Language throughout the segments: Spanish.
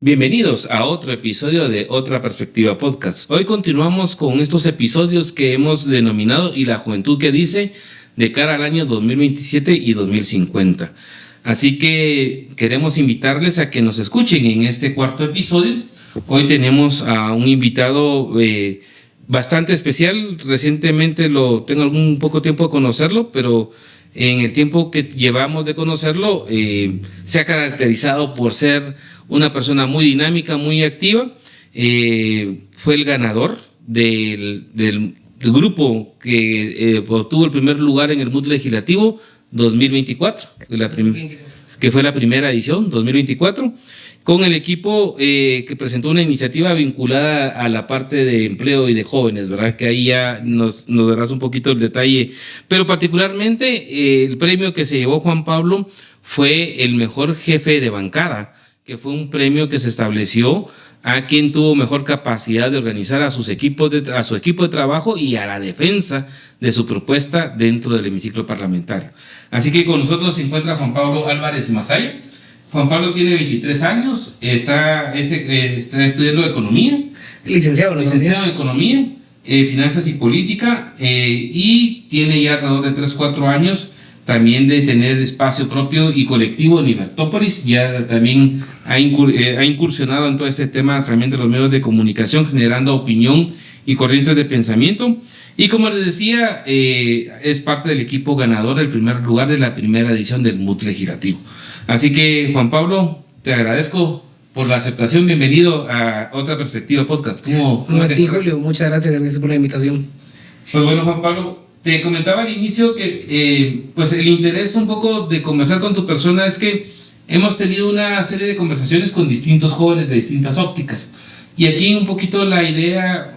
Bienvenidos a otro episodio de Otra Perspectiva Podcast. Hoy continuamos con estos episodios que hemos denominado "Y la juventud que dice" de cara al año 2027 y 2050. Así que queremos invitarles a que nos escuchen en este cuarto episodio. Hoy tenemos a un invitado bastante especial. Recientemente tengo algún poco tiempo de conocerlo, pero en el tiempo que llevamos de conocerlo se ha caracterizado por ser una persona muy dinámica, muy activa. Fue el ganador del grupo que obtuvo el primer lugar en el MUT Legislativo 2024, que fue la primera edición, 2024, con el equipo que presentó una iniciativa vinculada a la parte de empleo y de jóvenes, ¿verdad? Que ahí ya nos darás un poquito el detalle. Pero particularmente el premio que se llevó Juan Pablo fue el mejor jefe de bancada, que fue un premio que se estableció a quien tuvo mejor capacidad de organizar a su equipo de trabajo y a la defensa de su propuesta dentro del hemiciclo parlamentario. Así que con nosotros se encuentra Juan Pablo Álvarez Masaya. Juan Pablo tiene 23 años, está estudiando economía. Licenciado en economía, finanzas y política, y tiene ya alrededor de 3-4 años también de tener espacio propio y colectivo en Libertópolis. Ya también ha incursionado en todo este tema también de los medios de comunicación, generando opinión y corrientes de pensamiento. Y como les decía, es parte del equipo ganador del primer lugar de la primera edición del MUT Legislativo. Así que, Juan Pablo, te agradezco por la aceptación. Bienvenido a Otra Perspectiva Podcast. ¿Cómo a ti, Julio, muchas gracias por la invitación. Pues bueno, Juan Pablo, te comentaba al inicio que pues el interés un poco de conversar con tu persona es que hemos tenido una serie de conversaciones con distintos jóvenes de distintas ópticas. Y aquí un poquito la idea,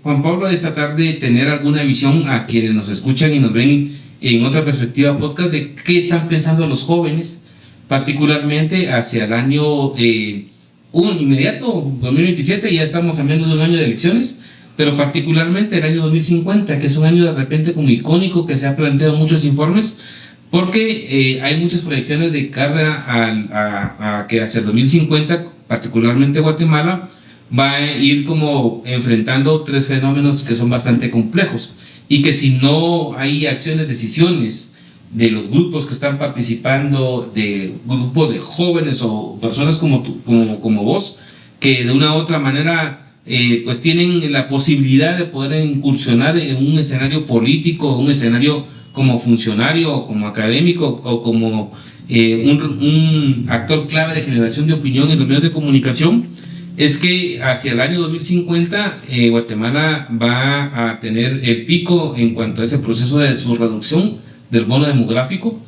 Juan Pablo, es tratar de tener alguna visión a quienes nos escuchan y nos ven en Otra Perspectiva Podcast de qué están pensando los jóvenes, particularmente hacia el año inmediato, 2027, ya estamos a menos de un año de elecciones, pero particularmente el año 2050, que es un año de repente como icónico que se ha planteado en muchos informes, porque hay muchas proyecciones de cara a que hacia el 2050, particularmente Guatemala, va a ir como enfrentando tres fenómenos que son bastante complejos y que si no hay acciones, decisiones de los grupos que están participando, de grupos de jóvenes o personas como vos, que de una u otra manera pues tienen la posibilidad de poder incursionar en un escenario político, un escenario como funcionario o como académico o como un actor clave de generación de opinión en los medios de comunicación, es que hacia el año 2050 Guatemala va a tener el pico en cuanto a ese proceso de su reducción del bono demográfico,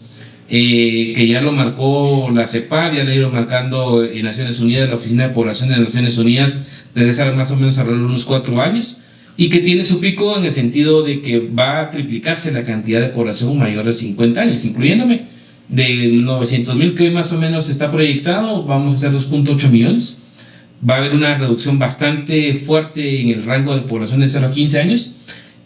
que ya lo marcó la CEPAL, ya lo ha ido marcando en Naciones Unidas, la Oficina de Población de Naciones Unidas, debe estar más o menos alrededor de unos 4 años, y que tiene su pico en el sentido de que va a triplicarse la cantidad de población mayor de 50 años, incluyéndome. De 900,000 que hoy más o menos está proyectado, vamos a hacer 2.8 millones. Va a haber una reducción bastante fuerte en el rango de población de 0 a 15 años,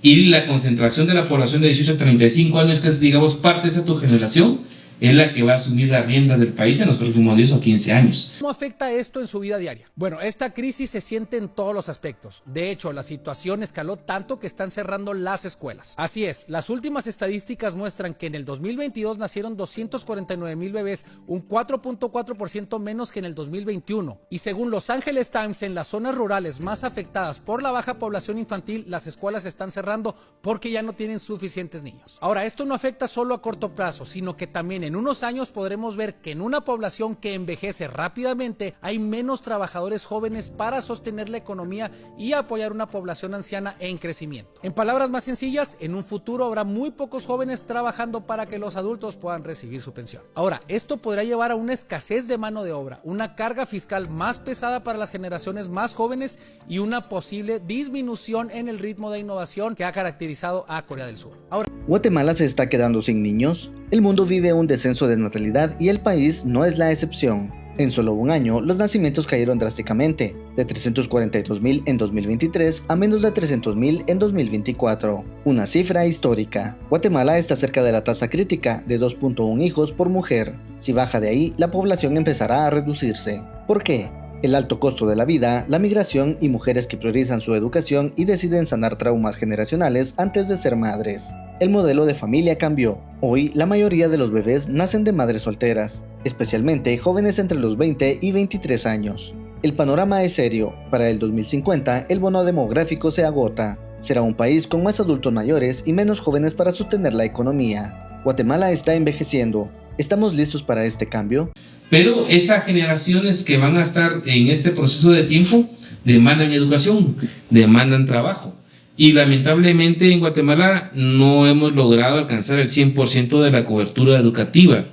y la concentración de la población de 18 a 35 años, que es, digamos, parte de esa tu generación, es la que va a asumir la rienda del país en los próximos 10 o 15 años. ¿Cómo afecta esto en su vida diaria? Bueno, esta crisis se siente en todos los aspectos. De hecho, la situación escaló tanto que están cerrando las escuelas. Así es, las últimas estadísticas muestran que en el 2022 nacieron 249,000 bebés, un 4.4% menos que en el 2021. Y según Los Angeles Times, en las zonas rurales más afectadas por la baja población infantil, las escuelas están cerrando porque ya no tienen suficientes niños. Ahora, esto no afecta solo a corto plazo, sino que también en unos años podremos ver que en una población que envejece rápidamente hay menos trabajadores jóvenes para sostener la economía y apoyar una población anciana en crecimiento. En palabras más sencillas, en un futuro habrá muy pocos jóvenes trabajando para que los adultos puedan recibir su pensión. Ahora, esto podrá llevar a una escasez de mano de obra, una carga fiscal más pesada para las generaciones más jóvenes y una posible disminución en el ritmo de innovación que ha caracterizado a Corea del Sur. Ahora, Guatemala se está quedando sin niños. El mundo vive un descenso de natalidad y el país no es la excepción. En solo un año, los nacimientos cayeron drásticamente, de 342,000 en 2023 a menos de 300,000 en 2024, una cifra histórica. Guatemala está cerca de la tasa crítica de 2.1 hijos por mujer. Si baja de ahí, la población empezará a reducirse. ¿Por qué? El alto costo de la vida, la migración y mujeres que priorizan su educación y deciden sanar traumas generacionales antes de ser madres. El modelo de familia cambió. Hoy, la mayoría de los bebés nacen de madres solteras, especialmente jóvenes entre los 20 y 23 años. El panorama es serio. Para el 2050, el bono demográfico se agota. Será un país con más adultos mayores y menos jóvenes para sostener la economía. Guatemala está envejeciendo. ¿Estamos listos para este cambio? Pero esas generaciones que van a estar en este proceso de tiempo demandan educación, demandan trabajo. Y lamentablemente en Guatemala no hemos logrado alcanzar el 100% de la cobertura educativa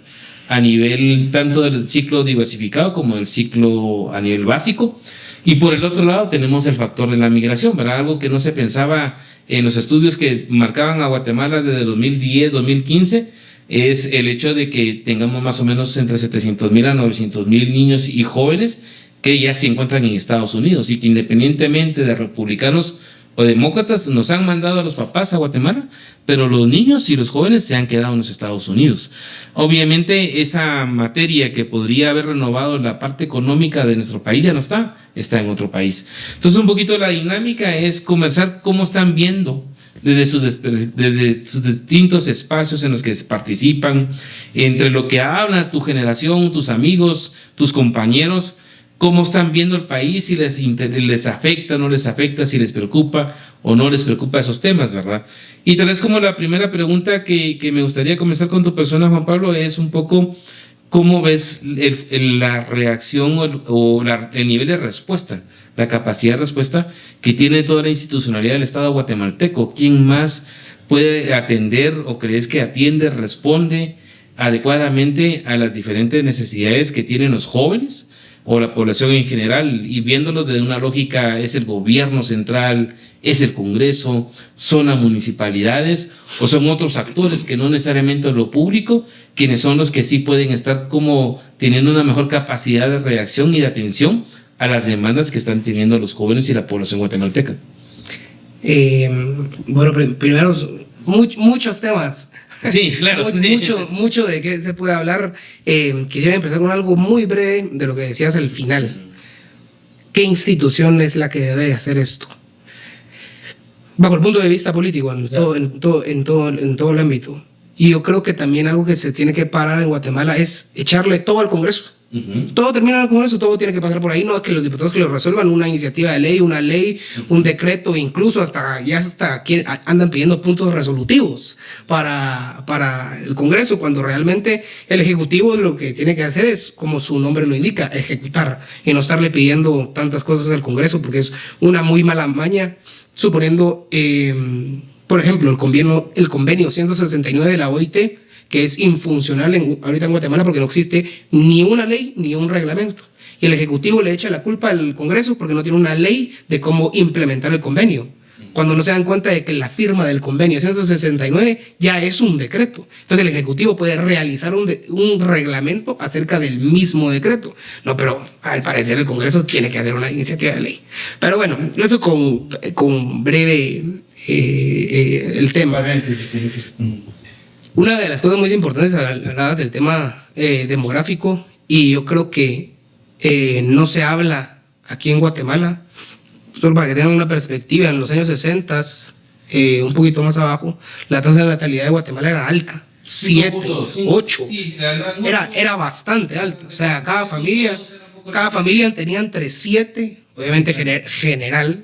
a nivel tanto del ciclo diversificado como del ciclo a nivel básico. Y por el otro lado tenemos el factor de la migración, ¿verdad? Algo que no se pensaba en los estudios que marcaban a Guatemala desde 2010, 2015, es el hecho de que tengamos más o menos entre 700,000 a 900,000 niños y jóvenes que ya se encuentran en Estados Unidos y que independientemente de republicanos o demócratas nos han mandado a los papás a Guatemala, pero los niños y los jóvenes se han quedado en los Estados Unidos. Obviamente esa materia que podría haber renovado la parte económica de nuestro país ya no está en otro país. Entonces un poquito la dinámica es conversar cómo están viendo desde sus distintos espacios en los que participan, entre lo que habla tu generación, tus amigos, tus compañeros, cómo están viendo el país, si les afecta, no les afecta, si les preocupa o no les preocupa esos temas, ¿verdad? Y tal vez como la primera pregunta que me gustaría comenzar con tu persona, Juan Pablo, es un poco cómo ves la reacción o el nivel de respuesta, la capacidad de respuesta que tiene toda la institucionalidad del Estado guatemalteco. ¿Quién más puede atender o crees que atiende, responde adecuadamente a las diferentes necesidades que tienen los jóvenes o la población en general? Y viéndolo desde una lógica, ¿es el gobierno central, es el Congreso, son las municipalidades o son otros actores que no necesariamente lo público, quienes son los que sí pueden estar como teniendo una mejor capacidad de reacción y de atención a las demandas que están teniendo los jóvenes y la población guatemalteca? Bueno, primero, muchos temas. Sí, claro. Mucho de qué se puede hablar. Quisiera empezar con algo muy breve de lo que decías al final. ¿Qué institución es la que debe hacer esto? Bajo el punto de vista político, en todo el ámbito. Y yo creo que también algo que se tiene que parar en Guatemala es echarle todo al Congreso. Todo termina en el Congreso, todo tiene que pasar por ahí. No es que los diputados que lo resuelvan, una iniciativa de ley, una ley, un decreto, incluso hasta andan pidiendo puntos resolutivos para el Congreso, cuando realmente el Ejecutivo lo que tiene que hacer es, como su nombre lo indica, ejecutar y no estarle pidiendo tantas cosas al Congreso, porque es una muy mala maña, suponiendo, por ejemplo, el convenio 169 de la OIT, que es infuncional ahorita en Guatemala porque no existe ni una ley ni un reglamento. Y el Ejecutivo le echa la culpa al Congreso porque no tiene una ley de cómo implementar el convenio, cuando no se dan cuenta de que la firma del convenio 169 ya es un decreto. Entonces el Ejecutivo puede realizar un reglamento acerca del mismo decreto. No, pero al parecer el Congreso tiene que hacer una iniciativa de ley. Pero bueno, eso con breve el tema. Una de las cosas muy importantes, hablabas del tema demográfico, y yo creo que no se habla aquí en Guatemala, solo para que tengan una perspectiva. En los años 60, un poquito más abajo, la tasa de natalidad de Guatemala era alta, 7, 8, era bastante alta. O sea, cada familia tenía entre 7, obviamente general,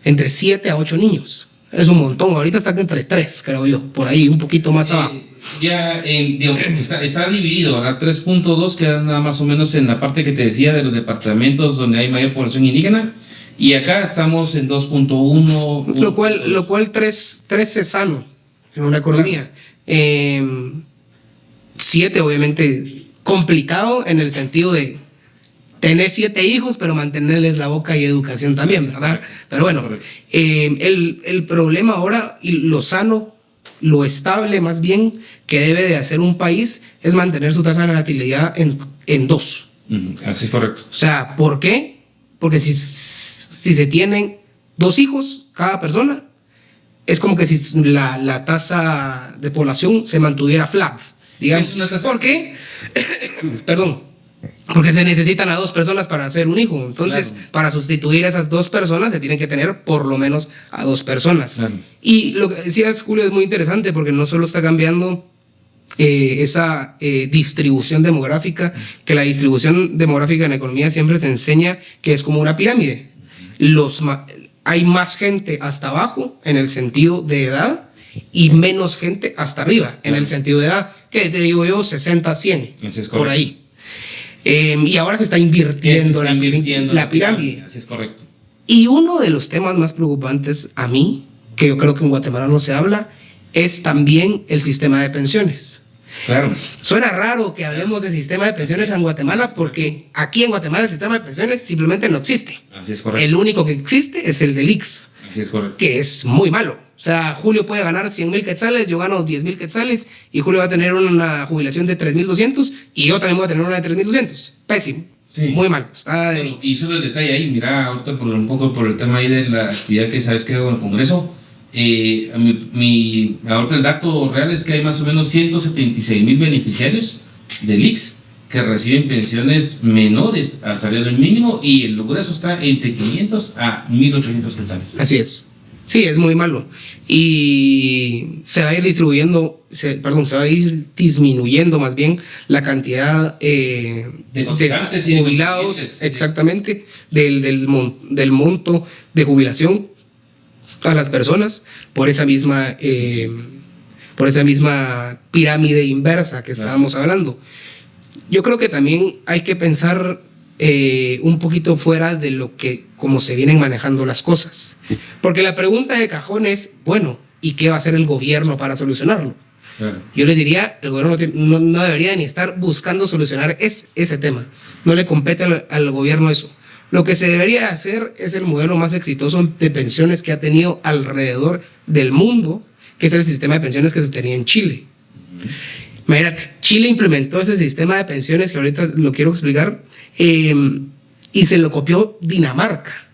entre 7 a 8 niños. Es un montón. Ahorita está entre 3, creo yo, por ahí, un poquito más abajo. Ya digamos, está dividido, ¿verdad? 3.2 queda nada más o menos en la parte que te decía de los departamentos donde hay mayor población indígena, y acá estamos en 2.1. Lo cual 3 es sano en una economía. 7, obviamente, complicado en el sentido de tener 7 hijos, pero mantenerles la boca y educación también, ¿verdad? Pero bueno, el problema ahora, y lo sano, lo estable más bien, que debe de hacer un país, es mantener su tasa de natalidad en 2. Así es correcto. O sea, ¿por qué? Porque si se tienen 2 hijos cada persona, es como que si la tasa de población se mantuviera flat, digamos. Es una tasa. ¿Por qué? Perdón. Porque se necesitan a 2 personas para hacer un hijo. Entonces, Claro. para sustituir a esas 2 personas, se tienen que tener por lo menos a 2 personas. Claro. Y lo que decías, Julio, es muy interesante porque no solo está cambiando esa distribución demográfica, que la distribución demográfica en la economía siempre se enseña que es como una pirámide. Hay más gente hasta abajo en el sentido de edad y menos gente hasta arriba en el sentido de edad, que te digo yo, 60, 100, Así es por correcto. ahí. Y ahora se está invirtiendo, la pirámide. Así es correcto. Y uno de los temas más preocupantes a mí, que yo creo que en Guatemala no se habla, es también el sistema de pensiones. Claro. Suena raro que hablemos de sistema de pensiones en Guatemala porque aquí en Guatemala el sistema de pensiones simplemente no existe. Así es correcto. El único que existe es el del IX, Así es correcto. que es muy malo. O sea, Julio puede ganar 100,000 quetzales, yo gano 10,000 quetzales y Julio va a tener una jubilación de 3,200 y yo también voy a tener una de 3,200. Pésimo. Sí. Muy malo. Está Bueno, y solo el detalle ahí, mira, ahorita un poco por el tema ahí de la actividad que sabes que hago en el Congreso, ahorita el dato real es que hay más o menos 176,000 beneficiarios del IX que reciben pensiones menores al salario mínimo y el grueso está entre 500 a 1,800 quetzales. Así es. Sí, es muy malo. Y se va a ir se va a ir disminuyendo más bien la cantidad De cotizantes y de jubilados, contribuyentes. exactamente, del monto de jubilación a las personas por esa misma pirámide inversa que estábamos hablando. Yo creo que también hay que pensar un poquito fuera de lo que como se vienen manejando las cosas, porque la pregunta de cajón es, bueno, ¿y qué va a hacer el gobierno para solucionarlo? Claro. Yo le diría, el gobierno no debería ni estar buscando solucionar ese tema, no le compete al gobierno eso. Lo que se debería hacer es el modelo más exitoso de pensiones que ha tenido alrededor del mundo, que es el sistema de pensiones que se tenía en Chile. Imagínate, Chile implementó ese sistema de pensiones que ahorita lo quiero explicar, y se lo copió Dinamarca.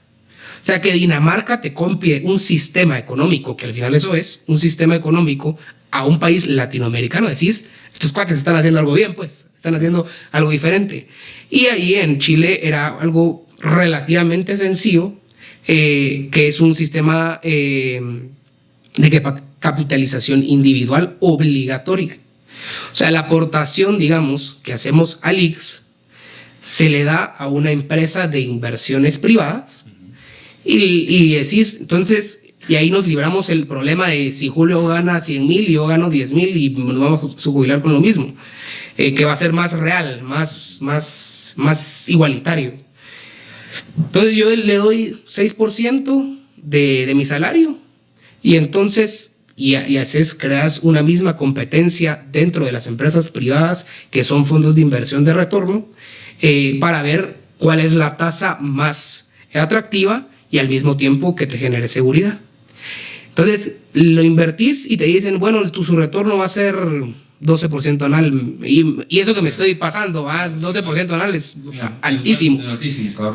O sea, que Dinamarca te copie un sistema económico, que al final eso es, un sistema económico a un país latinoamericano. Decís, estos cuates están haciendo algo bien, pues, están haciendo algo diferente. Y ahí en Chile era algo relativamente sencillo, que es un sistema de capitalización individual obligatoria. O sea, la aportación, digamos, que hacemos al IX se le da a una empresa de inversiones privadas y decís, entonces, y ahí nos libramos el problema de si Julio gana 100,000 y yo gano 10,000 y nos vamos a jubilar con lo mismo, que va a ser más real, más igualitario. Entonces yo le doy 6% de mi salario y entonces y haces, creas una misma competencia dentro de las empresas privadas que son fondos de inversión de retorno para ver cuál es la tasa más atractiva y al mismo tiempo que te genere seguridad. Entonces lo invertís y te dicen, bueno, su retorno va a ser 12% anual y eso que me estoy pasando, 12% anual es altísimo.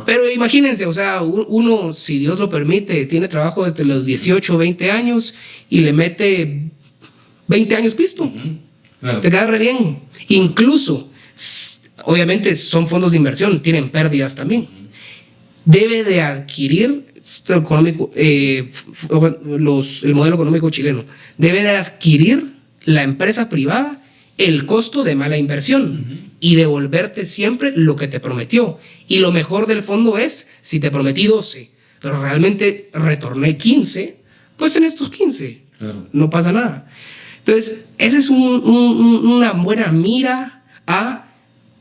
Pero imagínense, o sea, uno, si Dios lo permite, tiene trabajo desde los 18, 20 años y le mete 20 años pisto. Claro. Te queda re bien. Incluso, obviamente son fondos de inversión, tienen pérdidas también. Debe de adquirir económico, el modelo económico chileno, debe de adquirir la empresa privada el costo de mala inversión y devolverte siempre lo que te prometió. Y lo mejor del fondo es, si te prometí 12, pero realmente retorné 15, pues tenés tus 15. Claro. No pasa nada. Entonces, esa es una buena mira a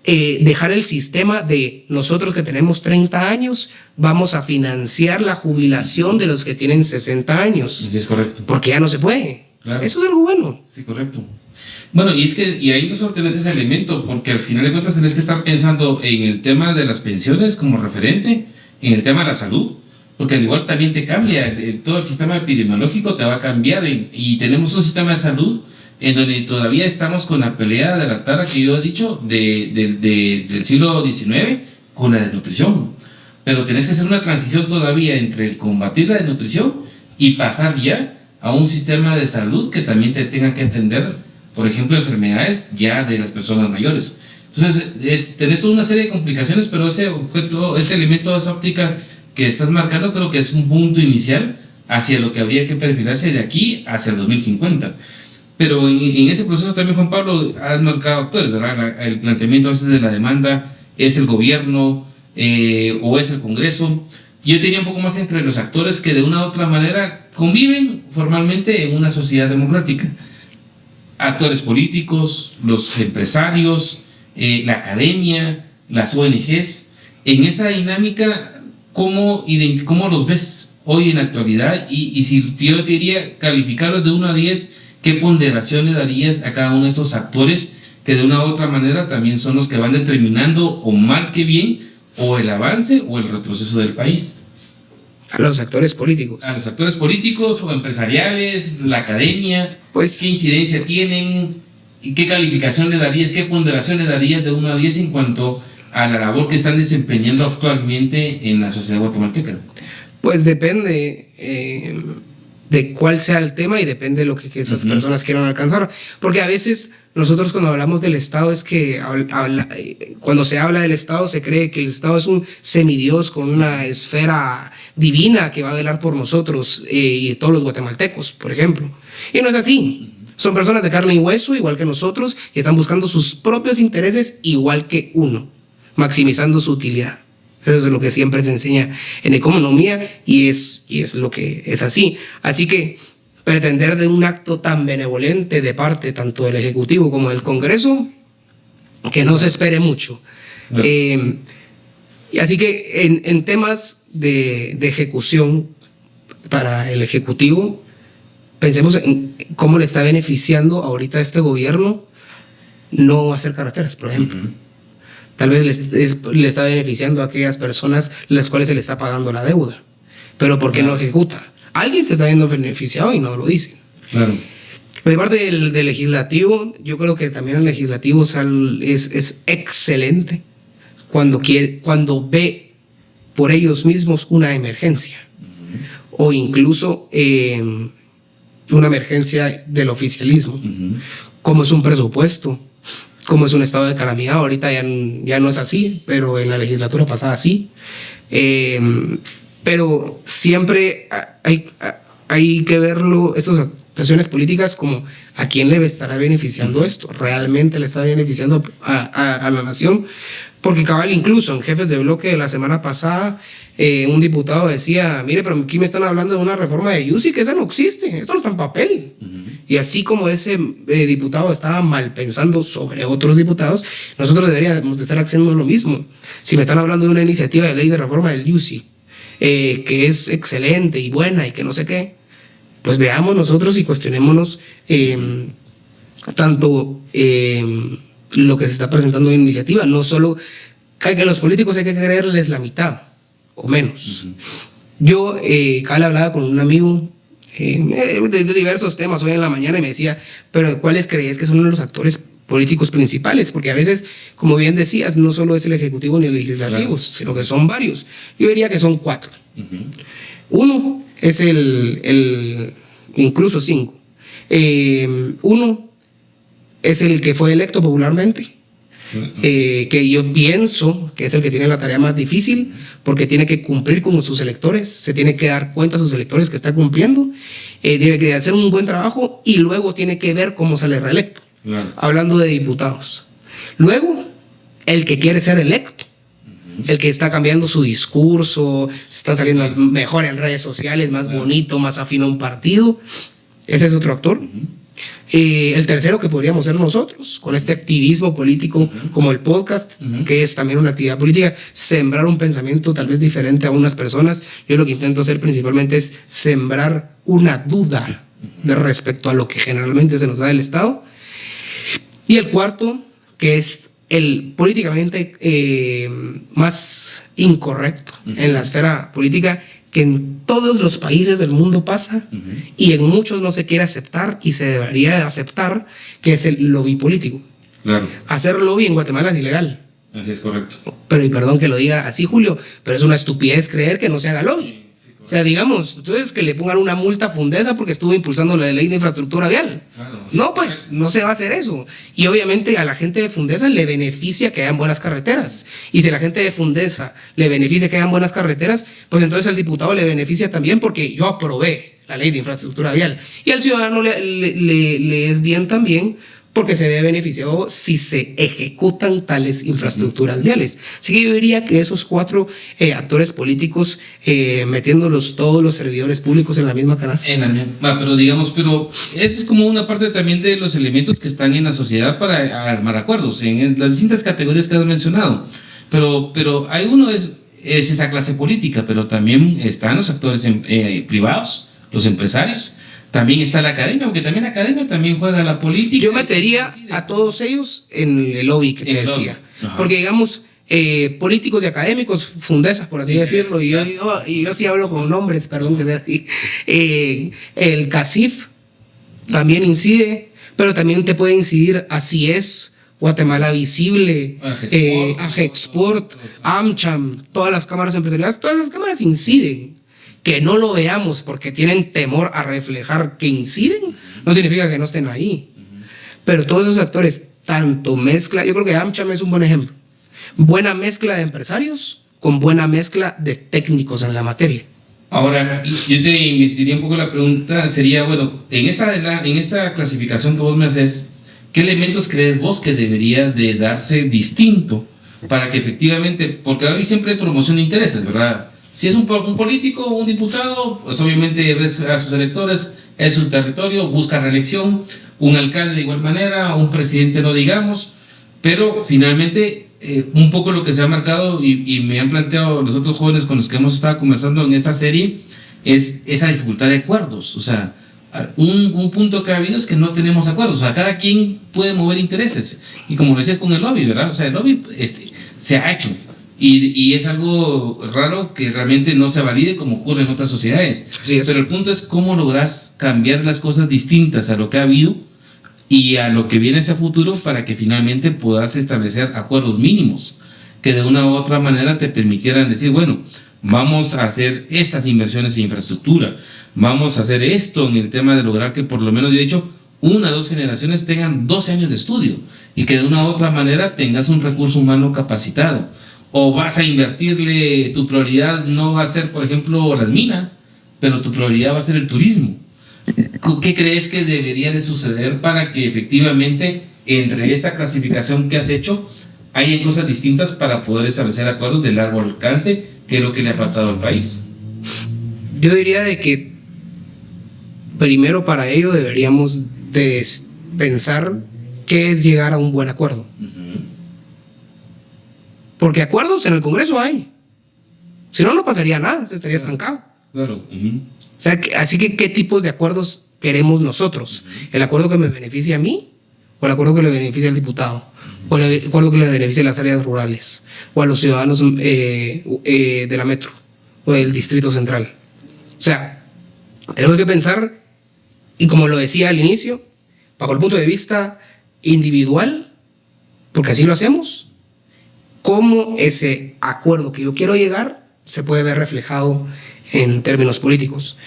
dejar el sistema de nosotros que tenemos 30 años, vamos a financiar la jubilación de los que tienen 60 años. Sí, es correcto. Porque ya no se puede. Claro. Eso es algo bueno. Sí, correcto. Bueno, y ahí no solo tenés ese elemento, porque al final de cuentas tenés que estar pensando en el tema de las pensiones como referente, en el tema de la salud, porque al igual también te cambia, todo el sistema epidemiológico te va a cambiar y tenemos un sistema de salud en donde todavía estamos con la pelea de la tara que yo he dicho del siglo XIX con la desnutrición, pero tenés que hacer una transición todavía entre el combatir la desnutrición y pasar ya a un sistema de salud que también te tenga que atender, por ejemplo, enfermedades ya de las personas mayores. Entonces, tenés toda una serie de complicaciones, pero ese objeto, ese elemento, esa óptica que estás marcando, creo que es un punto inicial hacia lo que habría que perfilarse de aquí hacia el 2050. Pero en ese proceso también, Juan Pablo, has marcado actores, ¿verdad? El planteamiento a veces de la demanda es el gobierno o es el Congreso. Yo tenía un poco más entre los actores que de una u otra manera conviven formalmente en una sociedad democrática. Actores políticos, los empresarios, la academia, las ONGs. En esa dinámica, ¿cómo los ves hoy en la actualidad? Y si yo te diría calificarlos de 1 a 10, ¿qué ponderación le darías a cada uno de estos actores que de una u otra manera también son los que van determinando o mal que bien o el avance o el retroceso del país? A los actores políticos. A los actores políticos o empresariales, la academia, pues, ¿qué incidencia tienen? ¿Y qué calificación le darías? ¿Qué ponderación le darías de 1 a 10 en cuanto a la labor que están desempeñando actualmente en la sociedad guatemalteca? Pues depende de cuál sea el tema y depende de lo que esas personas quieran alcanzar. Porque a veces nosotros cuando hablamos del Estado es que cuando se habla del Estado se cree que el Estado es un semidios con una esfera divina que va a velar por nosotros y todos los guatemaltecos, por ejemplo. Y no es así. Son personas de carne y hueso, igual que nosotros, y están buscando sus propios intereses igual que uno, maximizando su utilidad. Eso es lo que siempre se enseña en economía y es lo que es así. Así que pretender de un acto tan benevolente de parte tanto del Ejecutivo como del Congreso, que no se espere mucho. No. Y así que en temas de ejecución para el Ejecutivo, pensemos en cómo le está beneficiando ahorita a este gobierno no hacer carreteras, por ejemplo. Tal vez le está beneficiando a aquellas personas las cuales se le está pagando la deuda. Pero ¿por qué no ejecuta? Alguien se está viendo beneficiado y no lo dicen. Claro. De parte del legislativo, yo creo que también el legislativo es excelente cuando ve por ellos mismos una emergencia. O incluso una emergencia del oficialismo. Como es un presupuesto, como es un estado de calamidad. Ahorita ya no es así, pero en la legislatura pasada sí. Pero siempre hay que verlo, estas actuaciones políticas, como a quién le estará beneficiando esto. ¿Realmente le está beneficiando a la nación? Porque cabal, incluso en Jefes de Bloque de la semana pasada, un diputado decía, mire, pero aquí me están hablando de una reforma de UCI, que esa no existe, esto no está en papel. Y así como ese diputado estaba mal pensando sobre otros diputados, nosotros deberíamos de estar haciendo lo mismo. Si me están hablando de una iniciativa de ley de reforma del UCI, que es excelente y buena y que no sé qué, pues veamos nosotros y cuestionémonos tanto lo que se está presentando en iniciativa. No solo que a los políticos hay que creerles la mitad o menos. Yo hablaba con un amigo de diversos temas hoy en la mañana y me decía, pero ¿cuáles crees que son los actores políticos principales? Porque a veces, como bien decías, no solo es el ejecutivo ni el legislativo, claro, sino que son varios. Yo diría que son 4. Uno es incluso 5. Uno es el que fue electo popularmente, que yo pienso que es el que tiene la tarea más difícil, porque tiene que cumplir con sus electores, se tiene que dar cuenta a sus electores que está cumpliendo, tiene que hacer un buen trabajo y luego tiene que ver cómo sale reelecto. Claro. Hablando de diputados. Luego, el que quiere ser electo, el que está cambiando su discurso, está saliendo mejor en redes sociales, más bonito, más afín a un partido, ese es otro actor. El tercero, que podríamos ser nosotros, con este activismo político como el podcast, que es también una actividad política, sembrar un pensamiento tal vez diferente a unas personas. Yo lo que intento hacer principalmente es sembrar una duda de respecto a lo que generalmente se nos da del Estado. Y el cuarto, que es el políticamente más incorrecto en la esfera política, que en todos los países del mundo pasa y en muchos no se quiere aceptar y se debería de aceptar, que es el lobby político. Claro. Hacer lobby en Guatemala es ilegal. Así es correcto. Pero, y perdón que lo diga así, Julio, pero es una estupidez creer que no se haga lobby. O sea, digamos, entonces que le pongan una multa a Fundesa porque estuvo impulsando la ley de infraestructura vial. Claro, No, pues no se va a hacer eso. Y obviamente a la gente de Fundesa le beneficia que hayan buenas carreteras. Y si a la gente de Fundesa le beneficia que hayan buenas carreteras, pues entonces al diputado le beneficia también porque yo aprobé la ley de infraestructura vial. Y al ciudadano le es bien también porque se ve beneficiado si se ejecutan tales infraestructuras viales. Así que yo diría que esos 4 actores políticos, metiéndolos todos los servidores públicos en la misma canasta. Pero digamos, pero eso es como una parte también de los elementos que están en la sociedad para armar acuerdos, en las distintas categorías que has mencionado. Pero hay uno, es esa clase política, pero también están los actores privados, los empresarios. También está la academia, porque también la academia también juega la política. Yo metería a todos ellos en el lobby que te decía. Porque, digamos, políticos y académicos, Fundesa, por así decirlo, y yo sí hablo con nombres, perdón que sea así. El CACIF también incide, pero también te puede incidir Así Es, Guatemala Visible, AGEXPORT, AmCham, todas las cámaras empresariales, todas las cámaras inciden. Que no lo veamos porque tienen temor a reflejar que inciden, no significa que no estén ahí. Pero todos esos actores, tanto mezcla, yo creo que AmCham es un buen ejemplo. Buena mezcla de empresarios con buena mezcla de técnicos en la materia. Ahora, yo te invitaría un poco la pregunta, sería, bueno, en esta clasificación que vos me haces, ¿qué elementos crees vos que debería de darse distinto para que efectivamente, porque hoy siempre promoción de intereses, ¿verdad? Si es un político, un diputado, pues obviamente ves a sus electores, es su territorio, busca reelección, un alcalde de igual manera, un presidente no digamos, pero finalmente un poco lo que se ha marcado y me han planteado los otros jóvenes con los que hemos estado conversando en esta serie es esa dificultad de acuerdos. O sea, un punto que ha habido es que no tenemos acuerdos, o sea, cada quien puede mover intereses y como lo decías con el lobby, ¿verdad? O sea, el lobby se ha hecho. Y es algo raro que realmente no se valide como ocurre en otras sociedades. Pero el punto es cómo logras cambiar las cosas distintas a lo que ha habido y a lo que viene hacia futuro para que finalmente puedas establecer acuerdos mínimos que de una u otra manera te permitieran decir, bueno, vamos a hacer estas inversiones en infraestructura, vamos a hacer esto en el tema de lograr que por lo menos, de hecho, 1 o 2 generaciones tengan 12 años de estudio y que de una u otra manera tengas un recurso humano capacitado. O vas a invertirle, tu prioridad no va a ser, por ejemplo, las minas, pero tu prioridad va a ser el turismo. ¿Qué crees que debería de suceder para que efectivamente entre esta clasificación que has hecho haya cosas distintas para poder establecer acuerdos de largo alcance, que es lo que le ha faltado al país? Yo diría de que primero para ello deberíamos de pensar qué es llegar a un buen acuerdo. Porque acuerdos en el Congreso hay. Si no, no pasaría nada, se estaría estancado. Claro. O sea, así que, ¿qué tipos de acuerdos queremos nosotros? ¿El acuerdo que me beneficie a mí? ¿O el acuerdo que le beneficie al diputado? ¿O el acuerdo que le beneficie a las áreas rurales? ¿O a los ciudadanos de la metro? ¿O del Distrito Central? O sea, tenemos que pensar, y como lo decía al inicio, bajo el punto de vista individual, porque así lo hacemos, cómo ese acuerdo que yo quiero llegar se puede ver reflejado en términos políticos.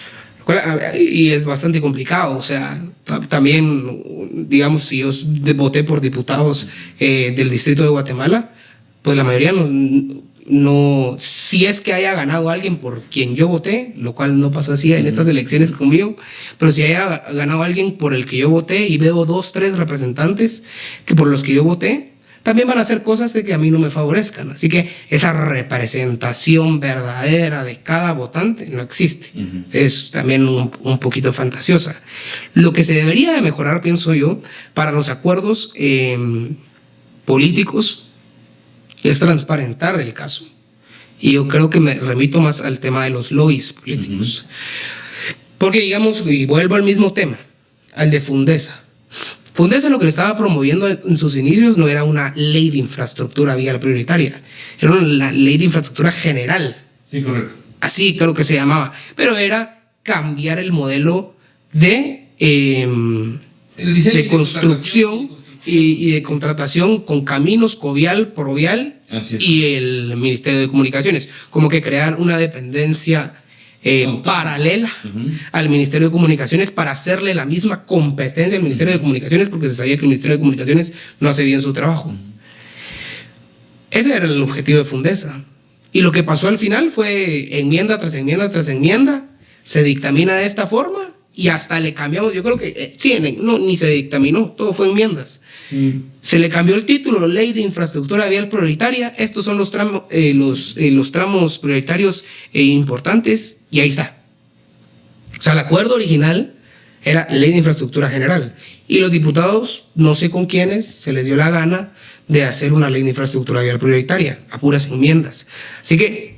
Y es bastante complicado, o sea, también, digamos, si yo voté por diputados del Distrito de Guatemala, pues la mayoría no, si es que haya ganado alguien por quien yo voté, lo cual no pasó así en estas elecciones conmigo, pero si haya ganado alguien por el que yo voté y veo 2, 3 representantes que por los que yo voté, también van a hacer cosas de que a mí no me favorezcan. Así que esa representación verdadera de cada votante no existe. Es también un poquito fantasiosa. Lo que se debería de mejorar, pienso yo, para los acuerdos políticos es transparentar el caso. Y yo creo que me remito más al tema de los lobbies políticos. Porque, digamos, y vuelvo al mismo tema, al de Fundesa. Fundesa lo que estaba promoviendo en sus inicios no era una ley de infraestructura vial prioritaria, era una ley de infraestructura general. Sí, correcto. Así creo que se llamaba, pero era cambiar el modelo de construcción y de contratación con Caminos, Covial, Provial y el Ministerio de Comunicaciones, como que crear una dependencia paralela al Ministerio de Comunicaciones para hacerle la misma competencia al Ministerio de Comunicaciones, porque se sabía que el Ministerio de Comunicaciones no hace bien su trabajo. Ese era el objetivo de Fundesa. Y lo que pasó al final fue enmienda tras enmienda tras enmienda, se dictamina de esta forma y hasta le cambiamos, yo creo que ni se dictaminó, todo fue enmiendas. Sí. Se le cambió el título, Ley de Infraestructura Vial Prioritaria, estos son los tramos prioritarios importantes, y ahí está. O sea, el acuerdo original era Ley de Infraestructura General, y los diputados, no sé con quiénes, se les dio la gana de hacer una Ley de Infraestructura Vial Prioritaria, a puras enmiendas. Así que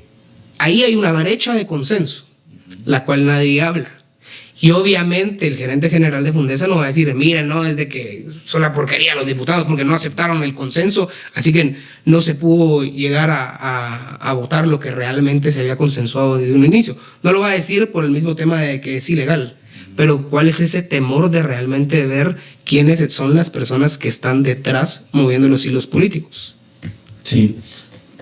ahí hay una brecha de consenso, la cual nadie habla. Y obviamente el gerente general de Fundesa no va a decir, miren, no, es de que son la porquería los diputados porque no aceptaron el consenso, así que no se pudo llegar a votar lo que realmente se había consensuado desde un inicio. No lo va a decir por el mismo tema de que es ilegal, pero ¿cuál es ese temor de realmente ver quiénes son las personas que están detrás moviendo los hilos políticos? Sí,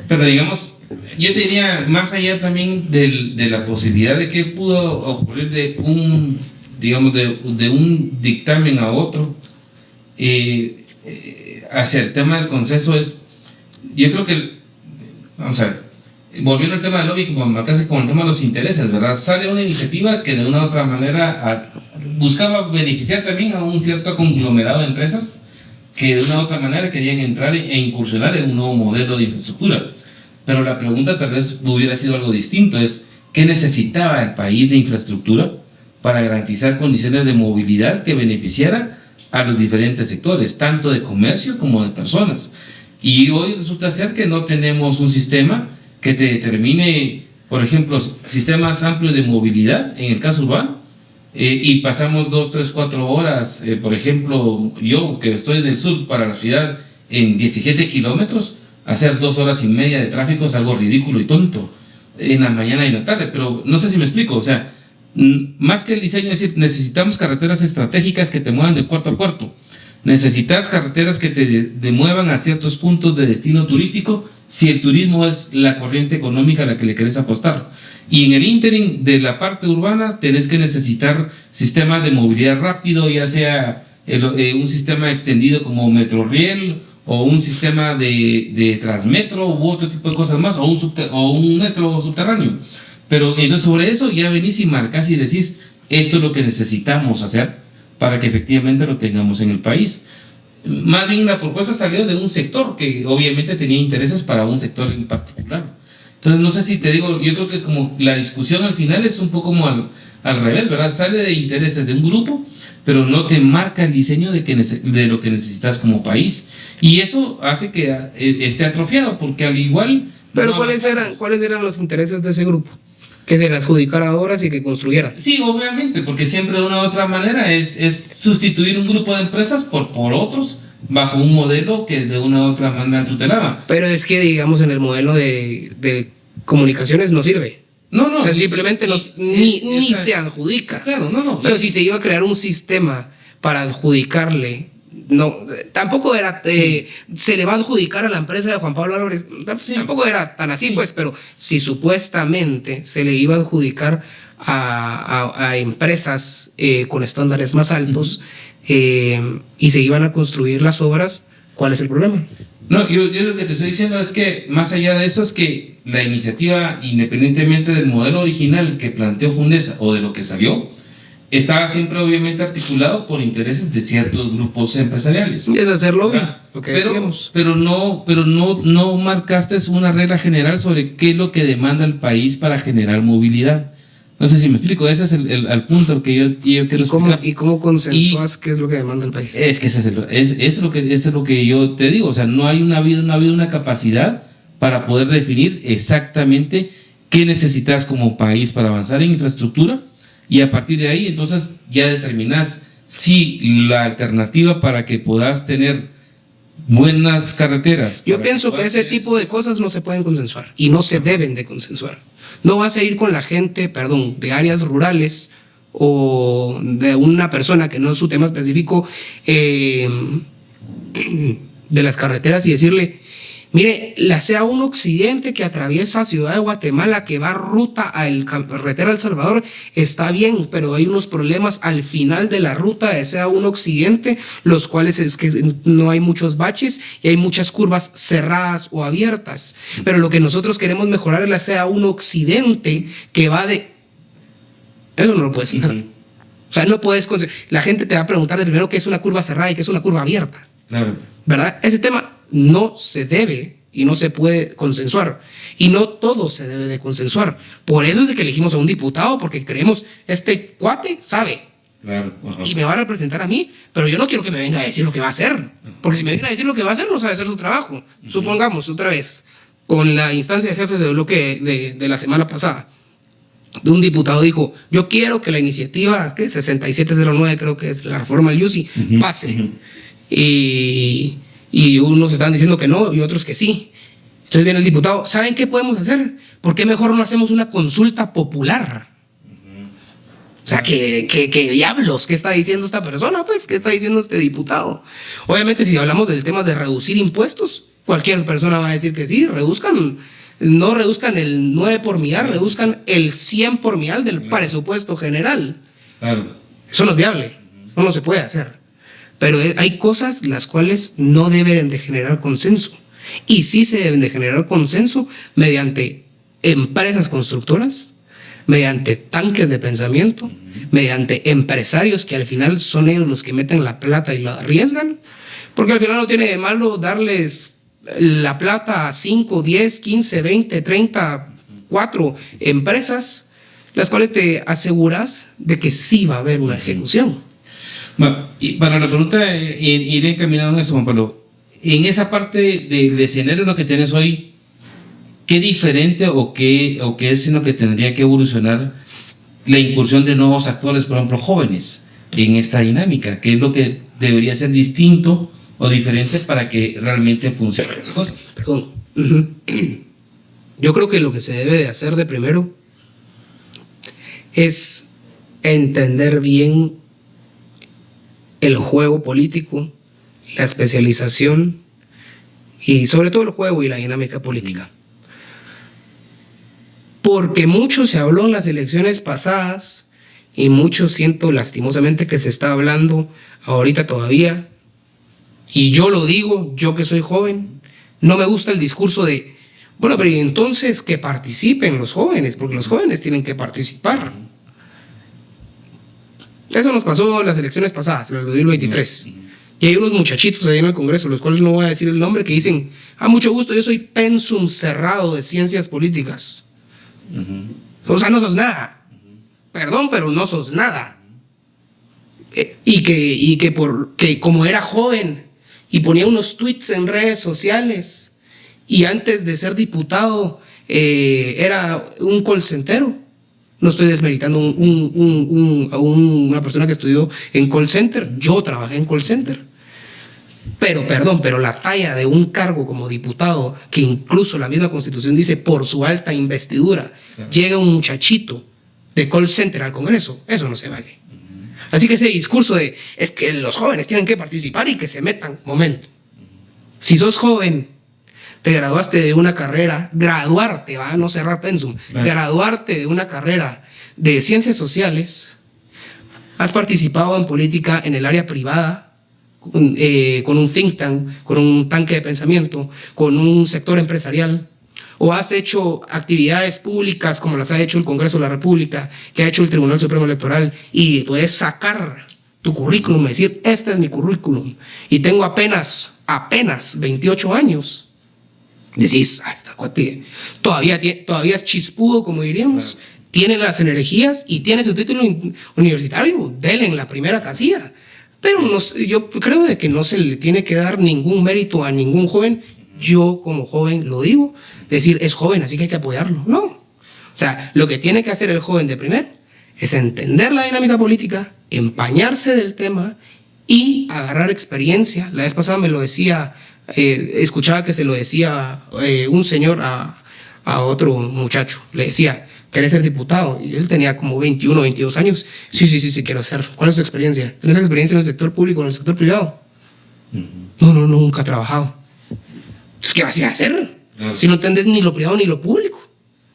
pero digamos, yo tenía más allá también de la posibilidad de que pudo ocurrir de un dictamen a otro hacia el tema del consenso yo creo que, vamos a ver, volviendo al tema del lobby, como casi con el tema de los intereses, ¿verdad? Sale una iniciativa que de una u otra manera buscaba beneficiar también a un cierto conglomerado de empresas que de una u otra manera querían entrar e incursionar en un nuevo modelo de infraestructura. Pero la pregunta tal vez hubiera sido algo distinto, ¿qué necesitaba el país de infraestructura para garantizar condiciones de movilidad que beneficiara a los diferentes sectores, tanto de comercio como de personas? Y hoy resulta ser que no tenemos un sistema que te determine, por ejemplo, sistemas amplios de movilidad, en el caso urbano, y pasamos 2, 3, 4 horas, por ejemplo, yo que estoy en el sur para la ciudad en 17 kilómetros, hacer 2 horas y media de tráfico es algo ridículo y tonto en la mañana y en la tarde, pero no sé si me explico, o sea, más que el diseño, es decir, necesitamos carreteras estratégicas que te muevan de puerto a puerto, necesitas carreteras que te muevan a ciertos puntos de destino turístico, si el turismo es la corriente económica a la que le querés apostar, y en el ínterin de la parte urbana tenés que necesitar sistemas de movilidad rápido, ya sea un sistema extendido como Metroriel, o un sistema de Transmetro u otro tipo de cosas más, o un metro subterráneo. Pero entonces sobre eso ya venís y marcás y decís, esto es lo que necesitamos hacer para que efectivamente lo tengamos en el país. Más bien la propuesta salió de un sector que obviamente tenía intereses para un sector en particular. Entonces no sé si te digo, yo creo que como la discusión al final es un poco como al revés, ¿verdad? Sale de intereses de un grupo, pero no te marca el diseño de lo que necesitas como país. Y eso hace que esté atrofiado, porque al igual... Pero no, ¿cuáles eran los intereses de ese grupo? Que se le adjudicara obras y que construyera. Sí, obviamente, porque siempre de una u otra manera es sustituir un grupo de empresas por otros, bajo un modelo que de una u otra manera tutelaba. Pero es que, digamos, en el modelo de comunicaciones no sirve. No. O sea, simplemente ni se adjudica. Claro, no. Pero si se iba a crear un sistema para adjudicarle, no, tampoco era, se le va a adjudicar a la empresa de Juan Pablo Álvarez, tampoco era tan así, pues, pero si supuestamente se le iba a adjudicar a empresas con estándares más altos y se iban a construir las obras, ¿cuál es el problema? No, yo lo que te estoy diciendo es que más allá de eso es que la iniciativa, independientemente del modelo original que planteó Fundesa o de lo que salió, estaba siempre obviamente articulado por intereses de ciertos grupos empresariales. Y es hacer lobby, lo que decíamos. Pero no marcaste una regla general sobre qué es lo que demanda el país para generar movilidad. No sé si me explico, ese es el punto al que yo quiero explicar. ¿Y cómo consensuas qué es lo que demanda el país? Es que eso es lo que yo te digo, o sea, no ha habido una capacidad para poder definir exactamente qué necesitas como país para avanzar en infraestructura, y a partir de ahí entonces ya determinas si la alternativa para que puedas tener buenas carreteras. Yo pienso que ese tipo de cosas no se pueden consensuar y no se deben de consensuar. No vas a ir con la gente, de áreas rurales o de una persona que no es su tema específico de las carreteras y decirle, Mire, la CA1 Occidente que atraviesa Ciudad de Guatemala, que va ruta a la carretera El Salvador, está bien, pero hay unos problemas al final de la ruta de CA1 Occidente, los cuales es que no hay muchos baches y hay muchas curvas cerradas o abiertas. Pero lo que nosotros queremos mejorar es la CA1 Occidente, que va de... Eso no lo puedes hacer. O sea, no puedes... La gente te va a preguntar de primero qué es una curva cerrada y qué es una curva abierta. Claro. ¿Verdad? Ese tema no se debe y no se puede consensuar. Y no todo se debe de consensuar. Por eso es de que elegimos a un diputado, porque creemos, este cuate sabe. Claro. Ajá. Y me va a representar a mí, pero yo no quiero que me venga a decir lo que va a hacer. Porque si me viene a decir lo que va a hacer, no sabe hacer su trabajo. Supongamos, otra vez, con la instancia de jefes de bloque de la semana pasada, de un diputado dijo, yo quiero que la iniciativa 6709, creo que es la reforma del UCI, pase. Y unos están diciendo que no y otros que sí. Entonces viene el diputado, ¿saben qué podemos hacer? ¿Por qué mejor no hacemos una consulta popular? O sea, ¿qué diablos? ¿Qué está diciendo esta persona? Pues, ¿qué está diciendo este diputado? Obviamente, si hablamos del tema de reducir impuestos, cualquier persona va a decir que sí, no reduzcan el 9 por millar, reduzcan el 100 por millar del presupuesto general. Claro. Eso no es viable, eso no se puede hacer. Pero hay cosas las cuales no deben de generar consenso. Y sí se deben de generar consenso mediante empresas constructoras, mediante tanques de pensamiento, mediante empresarios que al final son ellos los que meten la plata y la arriesgan. Porque al final no tiene de malo darles la plata a 5, 10, 15, 20, 30, 4 empresas, las cuales te aseguras de que sí va a haber una ejecución. Bueno, y para la pregunta, iré encaminado en eso, Juan Pablo. En esa parte del escenario lo que tienes hoy, ¿qué diferente o qué es en lo que tendría que evolucionar la incursión de nuevos actores, por ejemplo, jóvenes, en esta dinámica? ¿Qué es lo que debería ser distinto o diferente para que realmente funcionen las cosas? Perdón. Yo creo que lo que se debe de hacer de primero es entender bien el juego político, la especialización y sobre todo el juego y la dinámica política. Porque mucho se habló en las elecciones pasadas y mucho siento lastimosamente que se está hablando ahorita todavía. Y yo lo digo, yo que soy joven, no me gusta el discurso de, bueno, pero entonces que participen los jóvenes, porque los jóvenes tienen que participar. Eso nos pasó en las elecciones pasadas, en el 2023. Y hay unos muchachitos ahí en el Congreso, los cuales no voy a decir el nombre, que dicen, mucho gusto, yo soy pensum cerrado de ciencias políticas. O sea, no sos nada. Perdón, pero no sos nada. Y que como era joven y ponía unos tweets en redes sociales y antes de ser diputado era un call centero. No estoy desmeritando a una persona que estudió en call center. Yo trabajé en call center. Pero la talla de un cargo como diputado, que incluso la misma Constitución dice por su alta investidura, llega un muchachito de call center al Congreso, eso no se vale. Así que ese discurso de es que los jóvenes tienen que participar y que se metan, momento. Si sos joven, te graduaste de una carrera, graduarte, no cerrar pensum, graduarte de una carrera de ciencias sociales, has participado en política en el área privada, con un think tank, con un tanque de pensamiento, con un sector empresarial, o has hecho actividades públicas como las ha hecho el Congreso de la República, que ha hecho el Tribunal Supremo Electoral, y puedes sacar tu currículum y decir, este es mi currículum, y tengo apenas 28 años. Decís, esta cuate todavía es chispudo, como diríamos, tiene las energías y tiene su título universitario, dele en la primera casilla. Pero yo creo de que no se le tiene que dar ningún mérito a ningún joven. Yo como joven lo digo, decir, es joven, así que hay que apoyarlo. No. O sea, lo que tiene que hacer el joven de primero es entender la dinámica política, empañarse del tema y agarrar experiencia. La vez pasada me lo decía, escuchaba que se lo decía un señor a otro muchacho. Le decía, ¿querés ser diputado? Y él tenía como 21, 22 años. Sí, quiero ser. ¿Cuál es tu experiencia? ¿Tienes experiencia en el sector público o en el sector privado? No, nunca he trabajado. Entonces, ¿qué vas a ir a hacer? Claro. Si no entendés ni lo privado ni lo público,